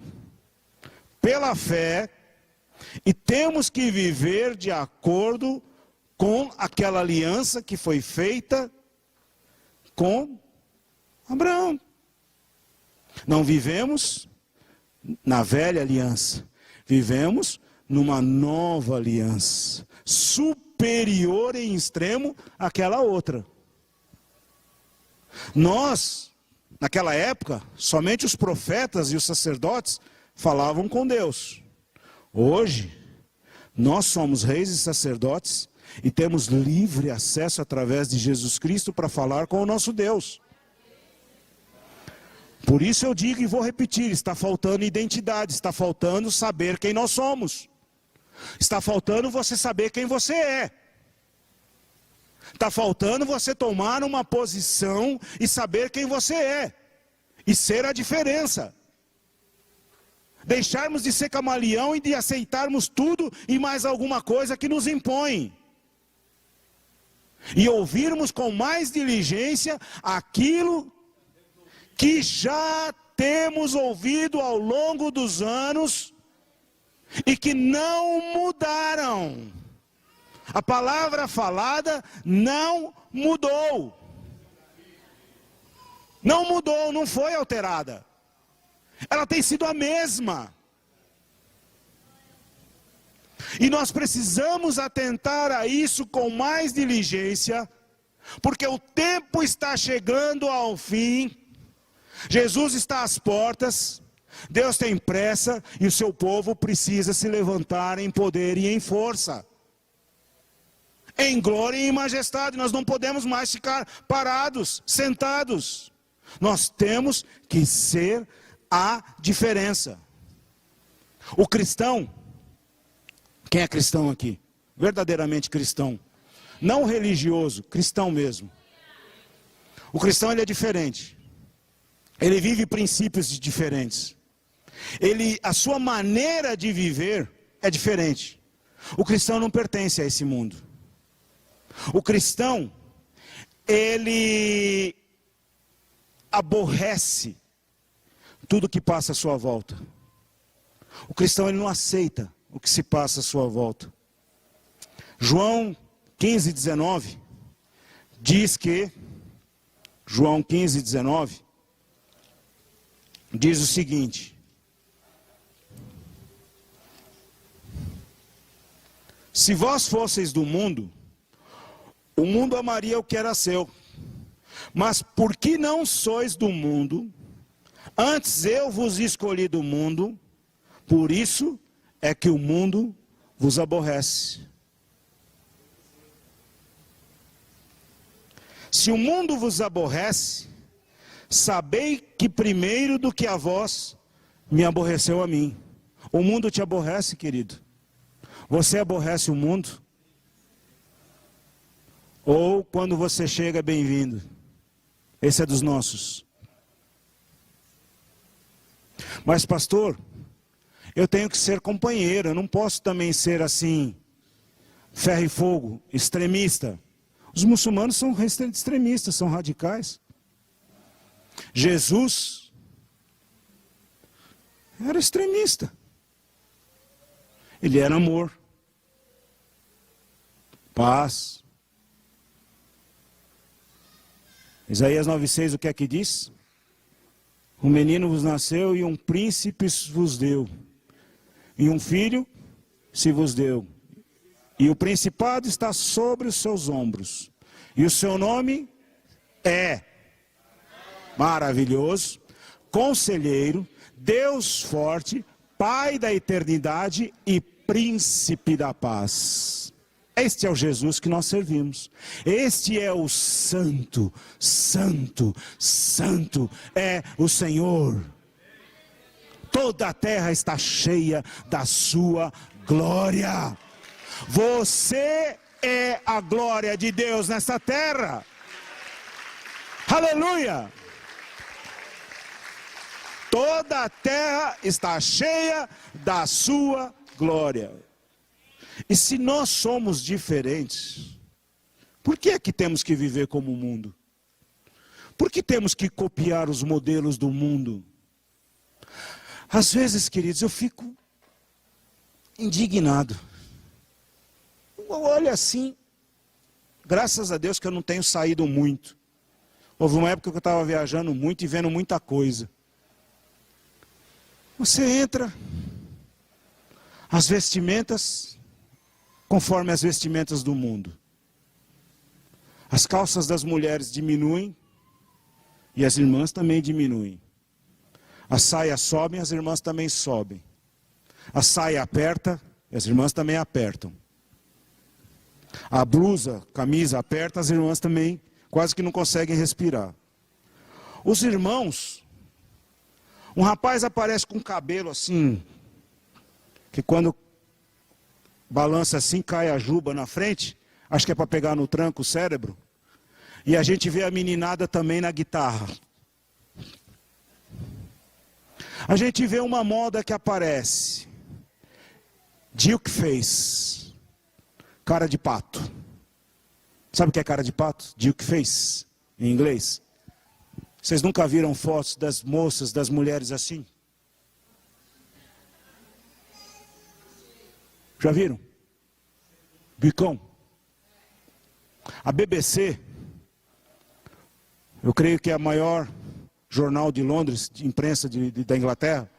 pela fé, e temos que viver de acordo com aquela aliança que foi feita com Abraão. Não vivemos na velha aliança, vivemos numa nova aliança, superior em extremo àquela outra. Nós, naquela época, somente os profetas e os sacerdotes falavam com Deus. Hoje, nós somos reis e sacerdotes e temos livre acesso através de Jesus Cristo para falar com o nosso Deus. Por isso eu digo e vou repetir, está faltando identidade, está faltando saber quem nós somos. Está faltando você saber quem você é. Está faltando você tomar uma posição e saber quem você é. E ser a diferença. Deixarmos de ser camaleão e de aceitarmos tudo e mais alguma coisa que nos impõe. E ouvirmos com mais diligência aquilo que já temos ouvido ao longo dos anos e que não mudaram. A palavra falada não mudou. Não mudou, não foi alterada. Ela tem sido a mesma. E nós precisamos atentar a isso com mais diligência, porque o tempo está chegando ao fim. Jesus está às portas. Deus tem pressa e o seu povo precisa se levantar em poder e em força. Em glória e em majestade. Nós não podemos mais ficar parados, sentados. Nós temos que ser a diferença. O cristão, quem é cristão aqui? Verdadeiramente cristão. Não religioso, cristão mesmo. O cristão, ele é diferente. Ele vive princípios diferentes. A sua maneira de viver é diferente. O cristão não pertence a esse mundo. O cristão, ele aborrece tudo que passa à sua volta. O cristão, ele não aceita o que se passa à sua volta. João 15:19 diz que, João 15:19 diz o seguinte: se vós fosseis do mundo, o mundo amaria o que era seu. Mas porque não sois do mundo, antes eu vos escolhi do mundo, por isso é que o mundo vos aborrece. Se o mundo vos aborrece, sabei que primeiro do que a vós, me aborreceu a mim. O mundo te aborrece, querido. Você aborrece o mundo? Ou quando você chega, bem-vindo. Esse é dos nossos. Mas pastor, eu tenho que ser companheiro, eu não posso também ser assim, ferro e fogo, extremista. Os muçulmanos são extremistas, são radicais. Jesus era extremista. Ele era amor, paz. Isaías 9:6, o que é que diz? Um menino vos nasceu e um príncipe vos deu. E um filho se vos deu. E o principado está sobre os seus ombros. E o seu nome é Maravilhoso, Conselheiro, Deus Forte, Pai da Eternidade e Príncipe da Paz. Este é o Jesus que nós servimos. Este é o Santo, Santo, Santo é o Senhor. Toda a terra está cheia da sua glória. Você é a glória de Deus nessa terra. Aleluia! Toda a terra está cheia da sua glória. E se nós somos diferentes, por que é que temos que viver como o mundo? Por que temos que copiar os modelos do mundo? Às vezes, queridos, eu fico indignado. Eu olho assim, graças a Deus que eu não tenho saído muito. Houve uma época que eu estava viajando muito e vendo muita coisa. Você entra, as vestimentas, conforme as vestimentas do mundo. As calças das mulheres diminuem e as irmãs também diminuem. As saias sobem, as irmãs também sobem. A saia aperta e as irmãs também apertam. A blusa, camisa aperta, as irmãs também quase que não conseguem respirar. Os irmãos, um rapaz aparece com cabelo assim, que quando balança assim, cai a juba na frente, Acho que é para pegar no tranco o cérebro. E a gente vê a meninada também na guitarra. A gente vê uma moda que aparece. Duke Face. Cara de pato. Sabe o que é cara de pato? Duke Face, em inglês. Vocês nunca viram fotos das moças, das mulheres assim? Já viram? Bicão. A BBC, eu creio que é a maior jornal de Londres, de imprensa da Inglaterra,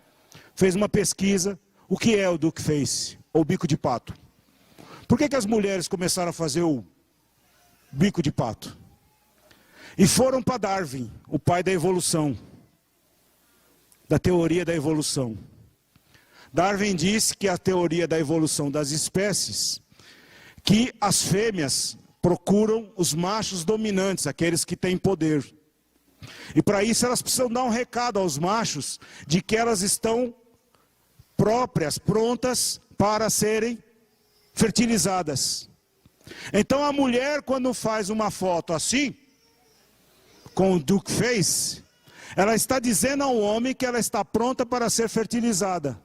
fez uma pesquisa, o que é o Duke Face, ou bico de pato. Por que as mulheres começaram a fazer o bico de pato? E foram para Darwin, o pai da evolução, da teoria da evolução. Darwin disse que a teoria da evolução das espécies, que as fêmeas procuram os machos dominantes, aqueles que têm poder. E para isso elas precisam dar um recado aos machos de que elas estão próprias, prontas para serem fertilizadas. Então a mulher, quando faz uma foto assim, com o Duke Face, ela está dizendo ao homem que ela está pronta para ser fertilizada.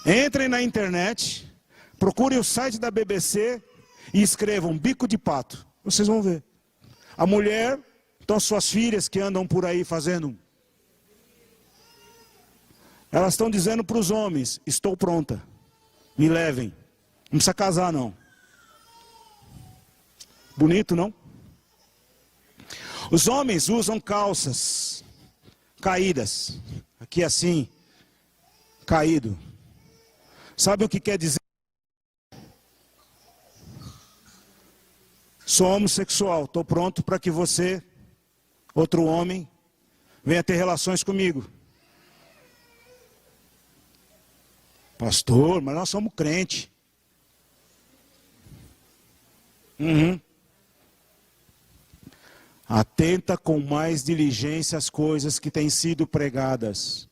Entrem na internet, procurem o site da BBC e escrevam bico de pato. Vocês vão ver. A mulher, então suas filhas que andam por aí fazendo, elas estão dizendo para os homens, estou pronta, me levem. Não precisa casar não. Bonito, não? Os homens usam calças caídas, aqui assim, caído. Sabe o que quer dizer? Sou homossexual, estou pronto para que você, outro homem, venha ter relações comigo. Pastor, mas nós somos crente. Atenta com mais diligência às coisas que têm sido pregadas.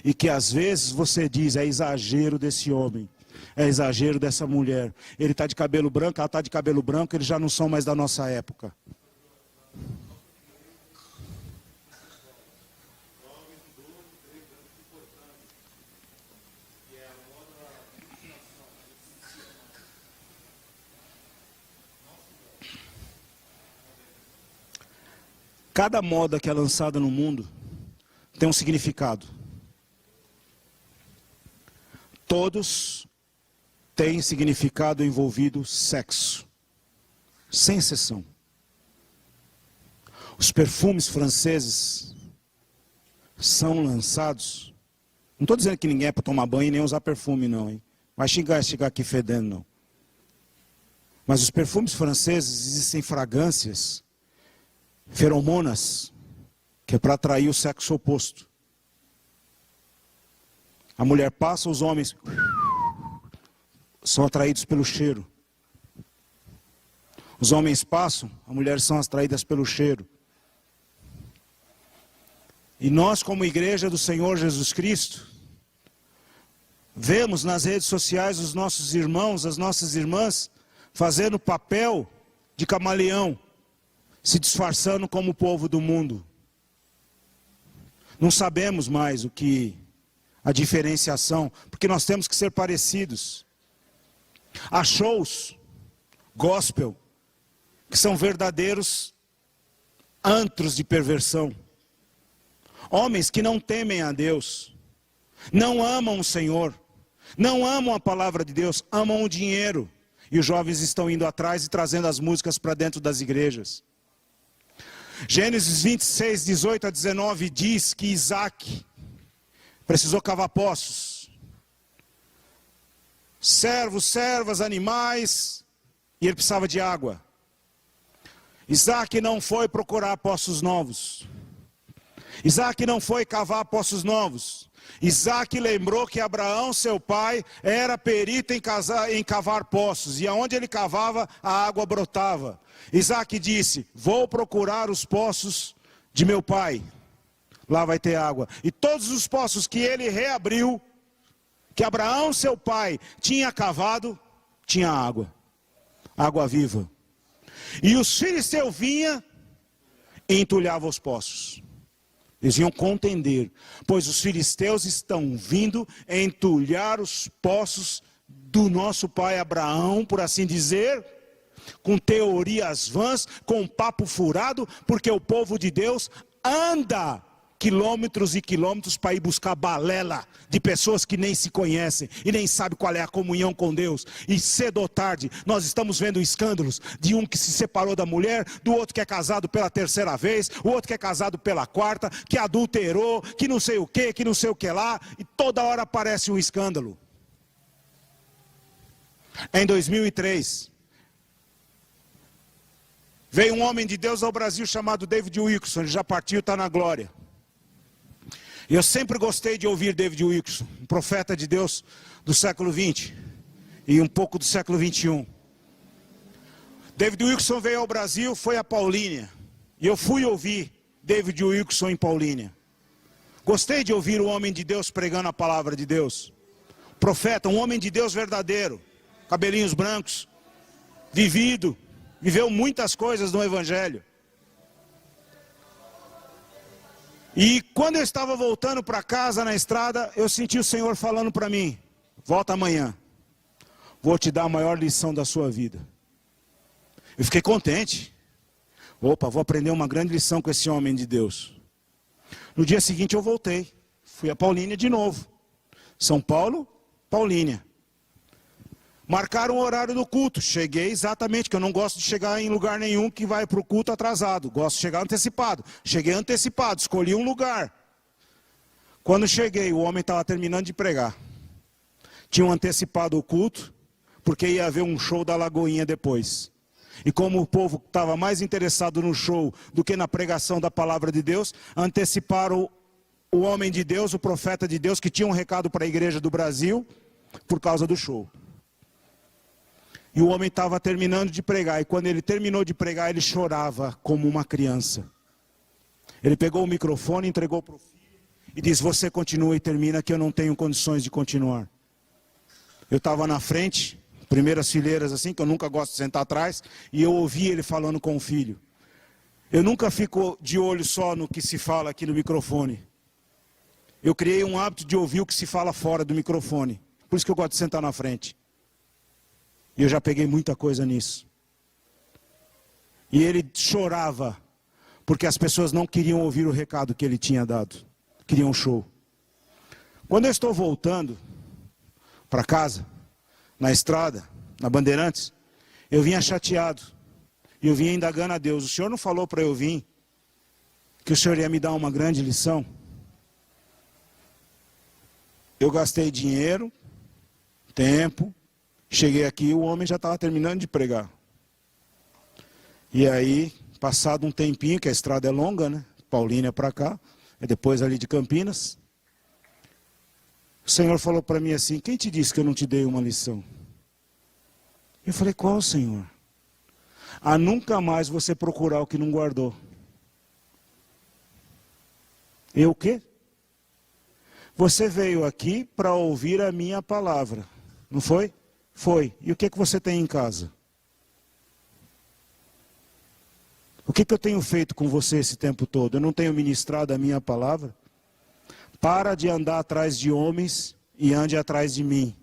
E que às vezes você diz, é exagero desse homem, é exagero dessa mulher. Ele está de cabelo branco, ela está de cabelo branco, eles já não são mais da nossa época. Cada moda que é lançada no mundo tem um significado. Todos têm significado envolvido sexo, sem exceção. Os perfumes franceses são lançados. Não estou dizendo que ninguém é para tomar banho e nem usar perfume não, hein? Vai chegar aqui fedendo não. Mas os perfumes franceses existem fragrâncias, feromonas, que é para atrair o sexo oposto. A mulher passa, os homens são atraídos pelo cheiro. Os homens passam, as mulheres são atraídas pelo cheiro. E nós, como igreja do Senhor Jesus Cristo, vemos nas redes sociais os nossos irmãos, as nossas irmãs, fazendo papel de camaleão, se disfarçando como o povo do mundo. Não sabemos mais o que a diferenciação, porque nós temos que ser parecidos. Há shows gospel que são verdadeiros antros de perversão. Homens que não temem a Deus, não amam o Senhor, não amam a palavra de Deus, amam o dinheiro. E os jovens estão indo atrás e trazendo as músicas para dentro das igrejas. Gênesis 26, 18 a 19 diz que Isaac precisou cavar poços. Servos, servas, animais, e ele precisava de água. Isaac não foi procurar poços novos. Isaac não foi cavar poços novos. Isaac lembrou que Abraão, seu pai, era perito em cavar poços. E aonde ele cavava, a água brotava. Isaac disse, vou procurar os poços de meu pai. Lá vai ter água. E todos os poços que ele reabriu, que Abraão, seu pai, tinha cavado, tinha água, água viva. E os filisteus vinham e entulhavam os poços. Eles iam contender, pois os filisteus estão vindo entulhar os poços do nosso pai Abraão, por assim dizer, com teorias vãs, com papo furado, porque o povo de Deus anda quilômetros e quilômetros para ir buscar balela de pessoas que nem se conhecem e nem sabem qual é a comunhão com Deus. E cedo ou tarde nós estamos vendo escândalos de um que se separou da mulher, do outro que é casado pela terceira vez, o outro que é casado pela quarta, que adulterou, que não sei o que não sei o que lá, e toda hora aparece um escândalo. Em 2003, veio um homem de Deus ao Brasil chamado David Wilkerson. Ele já partiu, está na glória. Eu sempre gostei de ouvir David Wilkerson, um profeta de Deus do século 20 e um pouco do século 21. David Wilkerson veio ao Brasil, foi a Paulínia. E eu fui ouvir David Wilkerson em Paulínia. Gostei de ouvir o homem de Deus pregando a palavra de Deus. Profeta, um homem de Deus verdadeiro, cabelinhos brancos, viveu muitas coisas no Evangelho. E quando eu estava voltando para casa na estrada, eu senti o Senhor falando para mim: volta amanhã, vou te dar a maior lição da sua vida. Eu fiquei contente. Opa, vou aprender uma grande lição com esse homem de Deus. No dia seguinte eu voltei, fui a Paulínia de novo. São Paulo, Paulínia. Marcaram o horário do culto, cheguei exatamente, que eu não gosto de chegar em lugar nenhum que vai para o culto atrasado, gosto de chegar antecipado. Cheguei antecipado, escolhi um lugar. Quando cheguei, o homem estava terminando de pregar. Tinham antecipado o culto, porque ia haver um show da Lagoinha depois. E como o povo estava mais interessado no show do que na pregação da palavra de Deus, anteciparam o homem de Deus, o profeta de Deus, que tinha um recado para a igreja do Brasil, por causa do show. E o homem estava terminando de pregar, e quando ele terminou de pregar, ele chorava como uma criança. Ele pegou o microfone, entregou para o filho, e disse: você continua e termina, que eu não tenho condições de continuar. Eu estava na frente, primeiras fileiras assim, que eu nunca gosto de sentar atrás, e eu ouvi ele falando com o filho. Eu nunca fico de olho só no que se fala aqui no microfone. Eu criei um hábito de ouvir o que se fala fora do microfone. Por isso que eu gosto de sentar na frente. E eu já peguei muita coisa nisso. E ele chorava, porque as pessoas não queriam ouvir o recado que ele tinha dado. Queriam um show. Quando eu estou voltando para casa, na estrada, na Bandeirantes, eu vinha chateado. E eu vinha indagando a Deus: o Senhor não falou para eu vir que o Senhor ia me dar uma grande lição? Eu gastei dinheiro, tempo. Cheguei aqui, o homem já estava terminando de pregar. E aí, passado um tempinho, que a estrada é longa, né? Paulínia para cá, é depois ali de Campinas. O Senhor falou para mim assim: quem te disse que eu não te dei uma lição? Eu falei: qual, Senhor? A nunca mais você procurar o que não guardou. Eu o quê? Você veio aqui para ouvir a minha palavra, não foi? Foi. E o que você tem em casa? O que eu tenho feito com você esse tempo todo? Eu não tenho ministrado a minha palavra? Para de andar atrás de homens e ande atrás de mim.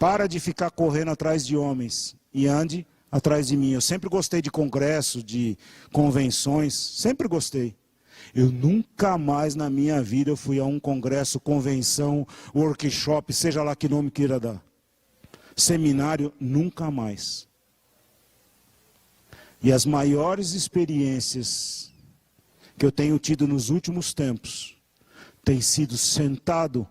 Para de ficar correndo atrás de homens e ande atrás de mim. Eu sempre gostei de congresso, de convenções, sempre gostei. Eu nunca mais na minha vida eu fui a um congresso, convenção, workshop, seja lá que nome queira dar. Seminário, nunca mais. E as maiores experiências que eu tenho tido nos últimos tempos tem sido sentado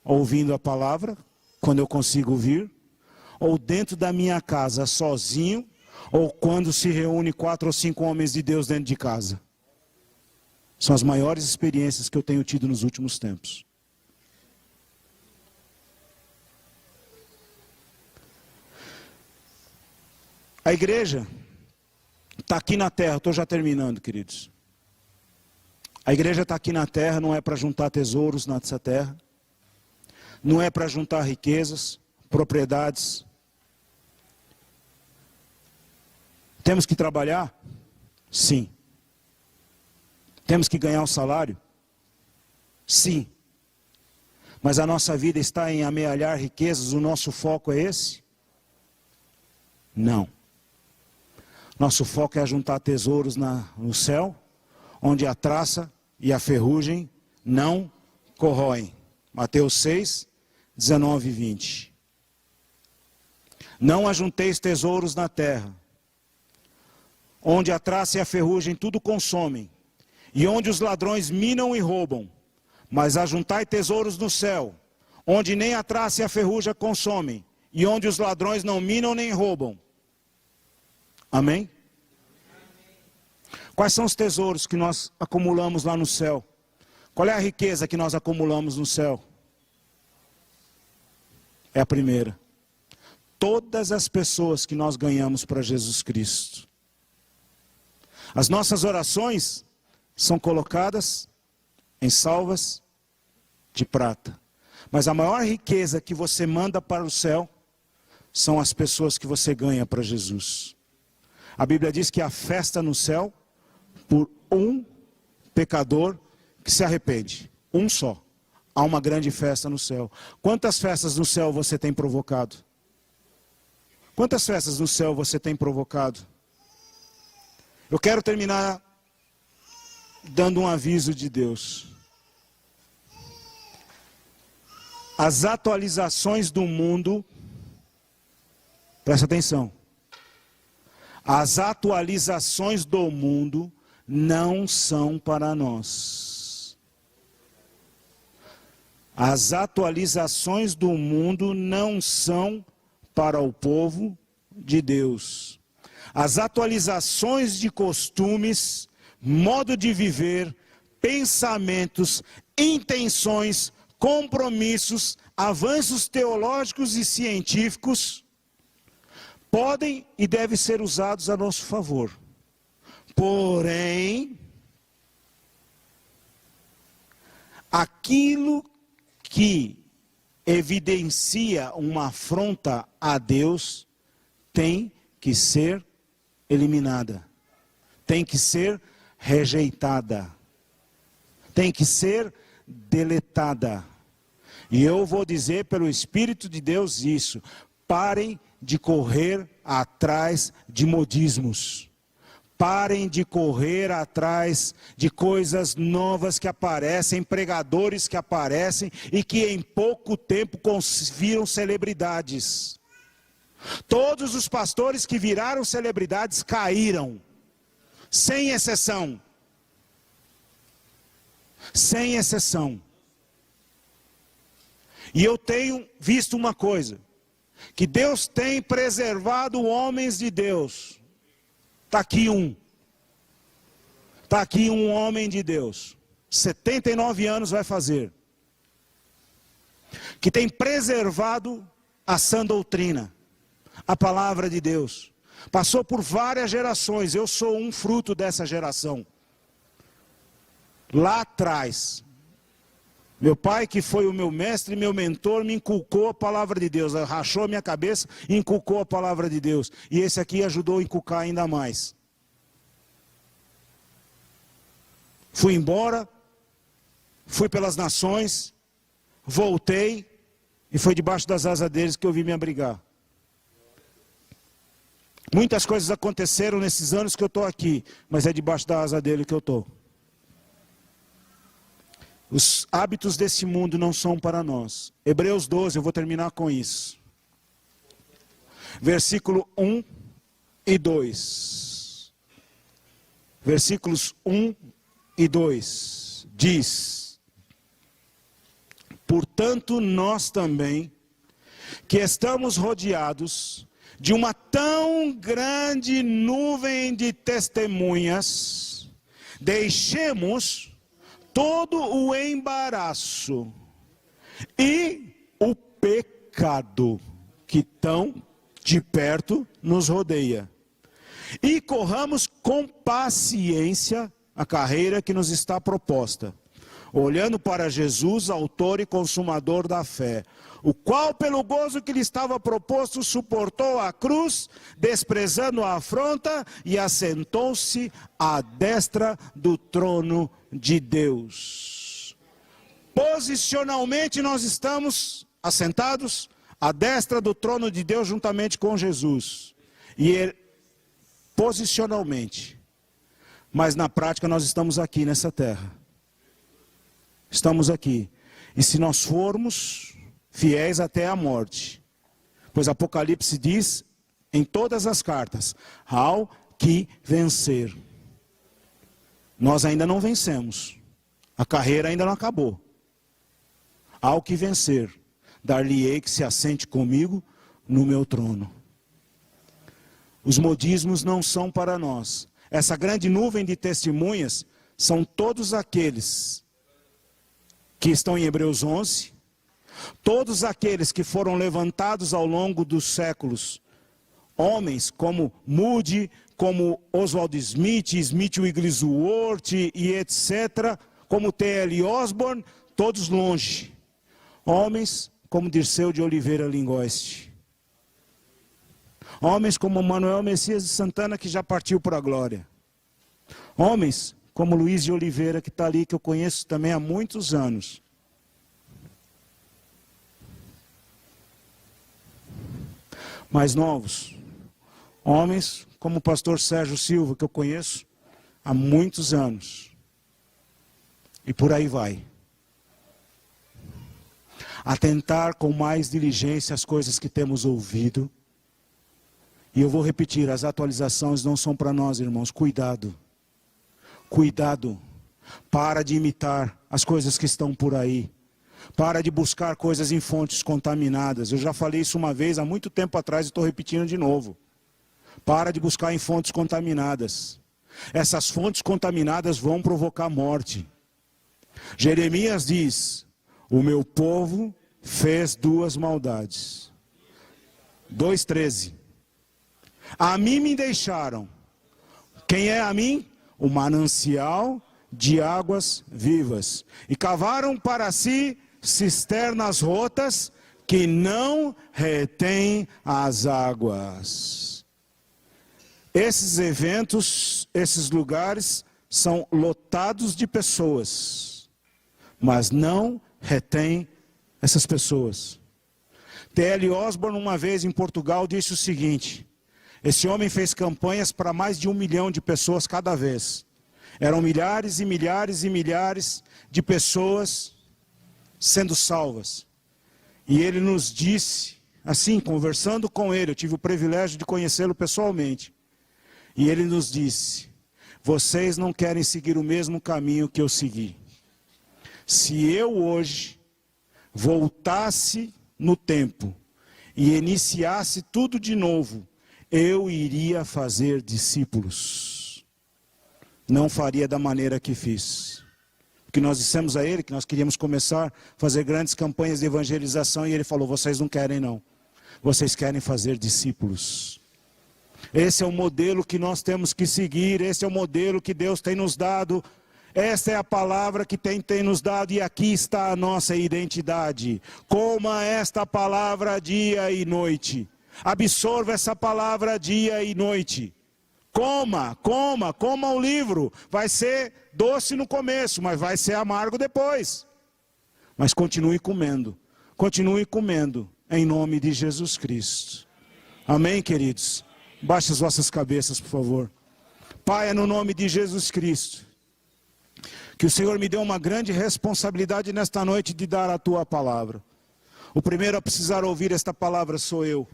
ouvindo a palavra, quando eu consigo ouvir, ou dentro da minha casa sozinho, ou quando se reúne 4 ou 5 homens de Deus dentro de casa. São as maiores experiências que eu tenho tido nos últimos tempos. A igreja está aqui na terra, estou já terminando, queridos. A igreja está aqui na terra, não é para juntar tesouros nessa terra. não é para juntar riquezas, propriedades. Temos que trabalhar? Sim. Temos que ganhar um salário? Sim. Mas a nossa vida está em amealhar riquezas, o nosso foco é esse? Não. Nosso foco é juntar tesouros no céu, onde a traça e a ferrugem não corroem. Mateus 6, 19 e 20. Não ajunteis tesouros na terra, onde a traça e a ferrugem tudo consomem, e onde os ladrões minam e roubam. Mas ajuntai tesouros no céu, onde nem a traça e a ferrugem consomem, e onde os ladrões não minam nem roubam. Amém? Quais são os tesouros que nós acumulamos lá no céu? Qual é a riqueza que nós acumulamos no céu? É a primeira. Todas as pessoas que nós ganhamos para Jesus Cristo. As nossas orações são colocadas em salvas de prata. Mas a maior riqueza que você manda para o céu são as pessoas que você ganha para Jesus. A Bíblia diz que há festa no céu por um pecador que se arrepende. Um só. Há uma grande festa no céu. Quantas festas no céu você tem provocado? Quantas festas no céu você tem provocado? Eu quero terminar dando um aviso de Deus. As atualizações do mundo, presta atenção. As atualizações do mundo não são para nós. As atualizações do mundo não são para o povo de Deus. As atualizações de costumes, modo de viver, pensamentos, intenções, compromissos, avanços teológicos e científicos podem e devem ser usados a nosso favor. Porém, aquilo que evidencia uma afronta a Deus tem que ser eliminada, tem que ser rejeitada, tem que ser deletada. E eu vou dizer pelo Espírito de Deus isso: parem de correr atrás de modismos. Parem de correr atrás de coisas novas que aparecem, pregadores que aparecem e que em pouco tempo viram celebridades. Todos os pastores que viraram celebridades caíram, sem exceção. Sem exceção. E eu tenho visto uma coisa, que Deus tem preservado homens de Deus. Está aqui um. Está aqui um homem de Deus. 79 anos vai fazer. Que tem preservado a sã doutrina. A palavra de Deus. Passou por várias gerações. Eu sou um fruto dessa geração. Lá atrás. Meu pai, que foi o meu mestre e meu mentor, me inculcou a palavra de Deus. Rachou a minha cabeça e inculcou a palavra de Deus. E esse aqui ajudou a inculcar ainda mais. Fui embora, fui pelas nações, voltei, e foi debaixo das asas deles que eu vim me abrigar. Muitas coisas aconteceram nesses anos que eu estou aqui, mas é debaixo da asa dele que eu estou. Os hábitos desse mundo não são para nós. Hebreus 12, eu vou terminar com isso. Versículo 1 e 2. Versículos 1 e 2. Diz: portanto, nós também, que estamos rodeados de uma tão grande nuvem de testemunhas, deixemos todo o embaraço e o pecado que tão de perto nos rodeia. E corramos com paciência a carreira que nos está proposta, olhando para Jesus, autor e consumador da fé, o qual pelo gozo que lhe estava proposto suportou a cruz, desprezando a afronta, e assentou-se à destra do trono de Deus. Posicionalmente nós estamos assentados à destra do trono de Deus juntamente com Jesus. E ele, posicionalmente, mas na prática nós estamos aqui nessa terra. Estamos aqui. E se nós formos fiéis até a morte, pois Apocalipse diz em todas as cartas, ao que vencer. Nós ainda não vencemos. A carreira ainda não acabou. Ao que vencer, dar-lhe-ei que se assente comigo no meu trono. Os modismos não são para nós. Essa grande nuvem de testemunhas são todos aqueles que estão em Hebreus 11, todos aqueles que foram levantados ao longo dos séculos, homens como Moody, como Oswald Smith, Smith Wigglesworth e etc., como T.L. Osborne, todos longe. Homens como Dirceu de Oliveira Lingoeste. Homens como Manuel Messias de Santana, que já partiu para a glória. Homens como Luiz de Oliveira, que está ali, que eu conheço também há muitos anos. Mais novos. Homens como o pastor Sérgio Silva, que eu conheço há muitos anos. E por aí vai. Atentar com mais diligência as coisas que temos ouvido. E eu vou repetir, as atualizações não são para nós, irmãos. Cuidado. Cuidado. Para de imitar as coisas que estão por aí. Para de buscar coisas em fontes contaminadas. Eu já falei isso uma vez, há muito tempo atrás, e estou repetindo de novo. Para de buscar em fontes contaminadas. Essas fontes contaminadas vão provocar morte. Jeremias diz, o meu povo fez duas maldades. 2:13. A mim me deixaram. Quem é a mim? O manancial de águas vivas. E cavaram para si cisternas rotas que não retêm as águas. Esses eventos, esses lugares são lotados de pessoas, mas não retém essas pessoas. T.L. Osborne, uma vez em Portugal, disse o seguinte: esse homem fez campanhas para mais de 1 milhão de pessoas cada vez. Eram milhares e milhares e milhares de pessoas sendo salvas. E ele nos disse, assim, conversando com ele, eu tive o privilégio de conhecê-lo pessoalmente. E ele nos disse, vocês não querem seguir o mesmo caminho que eu segui. Se eu hoje voltasse no tempo e iniciasse tudo de novo, eu iria fazer discípulos. Não faria da maneira que fiz. Porque nós dissemos a ele que nós queríamos começar a fazer grandes campanhas de evangelização e ele falou, vocês não querem não. Vocês querem fazer discípulos. Esse é o modelo que nós temos que seguir, esse é o modelo que Deus tem nos dado. Esta é a palavra que tem nos dado e aqui está a nossa identidade. Coma esta palavra dia e noite. Absorva essa palavra dia e noite. Coma o livro. Vai ser doce no começo, mas vai ser amargo depois. Mas continue comendo em nome de Jesus Cristo. Amém, queridos? Baixe as vossas cabeças, por favor. Pai, é no nome de Jesus Cristo que o Senhor me deu uma grande responsabilidade nesta noite de dar a Tua palavra. O primeiro a precisar ouvir esta palavra sou eu.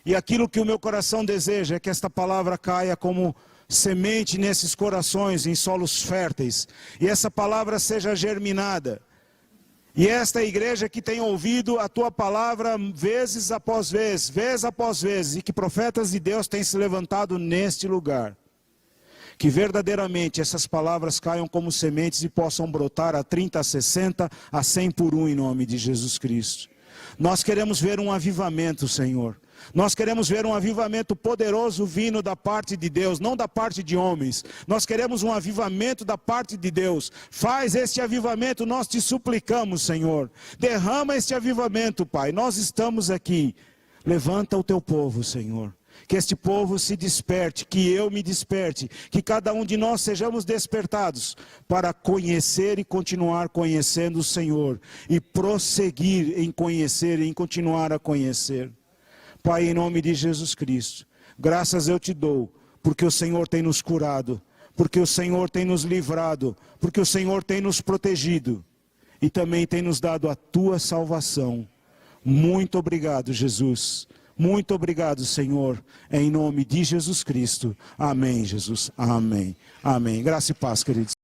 E aquilo que o meu coração deseja é que esta palavra caia como semente nesses corações, em solos férteis. E essa palavra seja germinada. E esta igreja que tem ouvido a Tua palavra vezes após vezes, vez após vez, e que profetas de Deus têm se levantado neste lugar. Que verdadeiramente essas palavras caiam como sementes e possam brotar a 30, a 60, a 100 por um em nome de Jesus Cristo. Nós queremos ver um avivamento, Senhor. Nós queremos ver um avivamento poderoso vindo da parte de Deus, não da parte de homens. Nós queremos um avivamento da parte de Deus. Faz este avivamento, nós te suplicamos, Senhor. Derrama este avivamento, Pai. Nós estamos aqui. Levanta o teu povo, Senhor. Que este povo se desperte, que eu me desperte, que cada um de nós sejamos despertados para conhecer e continuar conhecendo o Senhor e prosseguir em conhecer e em continuar a conhecer. Pai, em nome de Jesus Cristo, graças eu te dou, porque o Senhor tem nos curado, porque o Senhor tem nos livrado, porque o Senhor tem nos protegido e também tem nos dado a tua salvação. Muito obrigado, Jesus. Muito obrigado, Senhor, em nome de Jesus Cristo. Amém, Jesus. Amém. Amém. Graça e paz, queridos.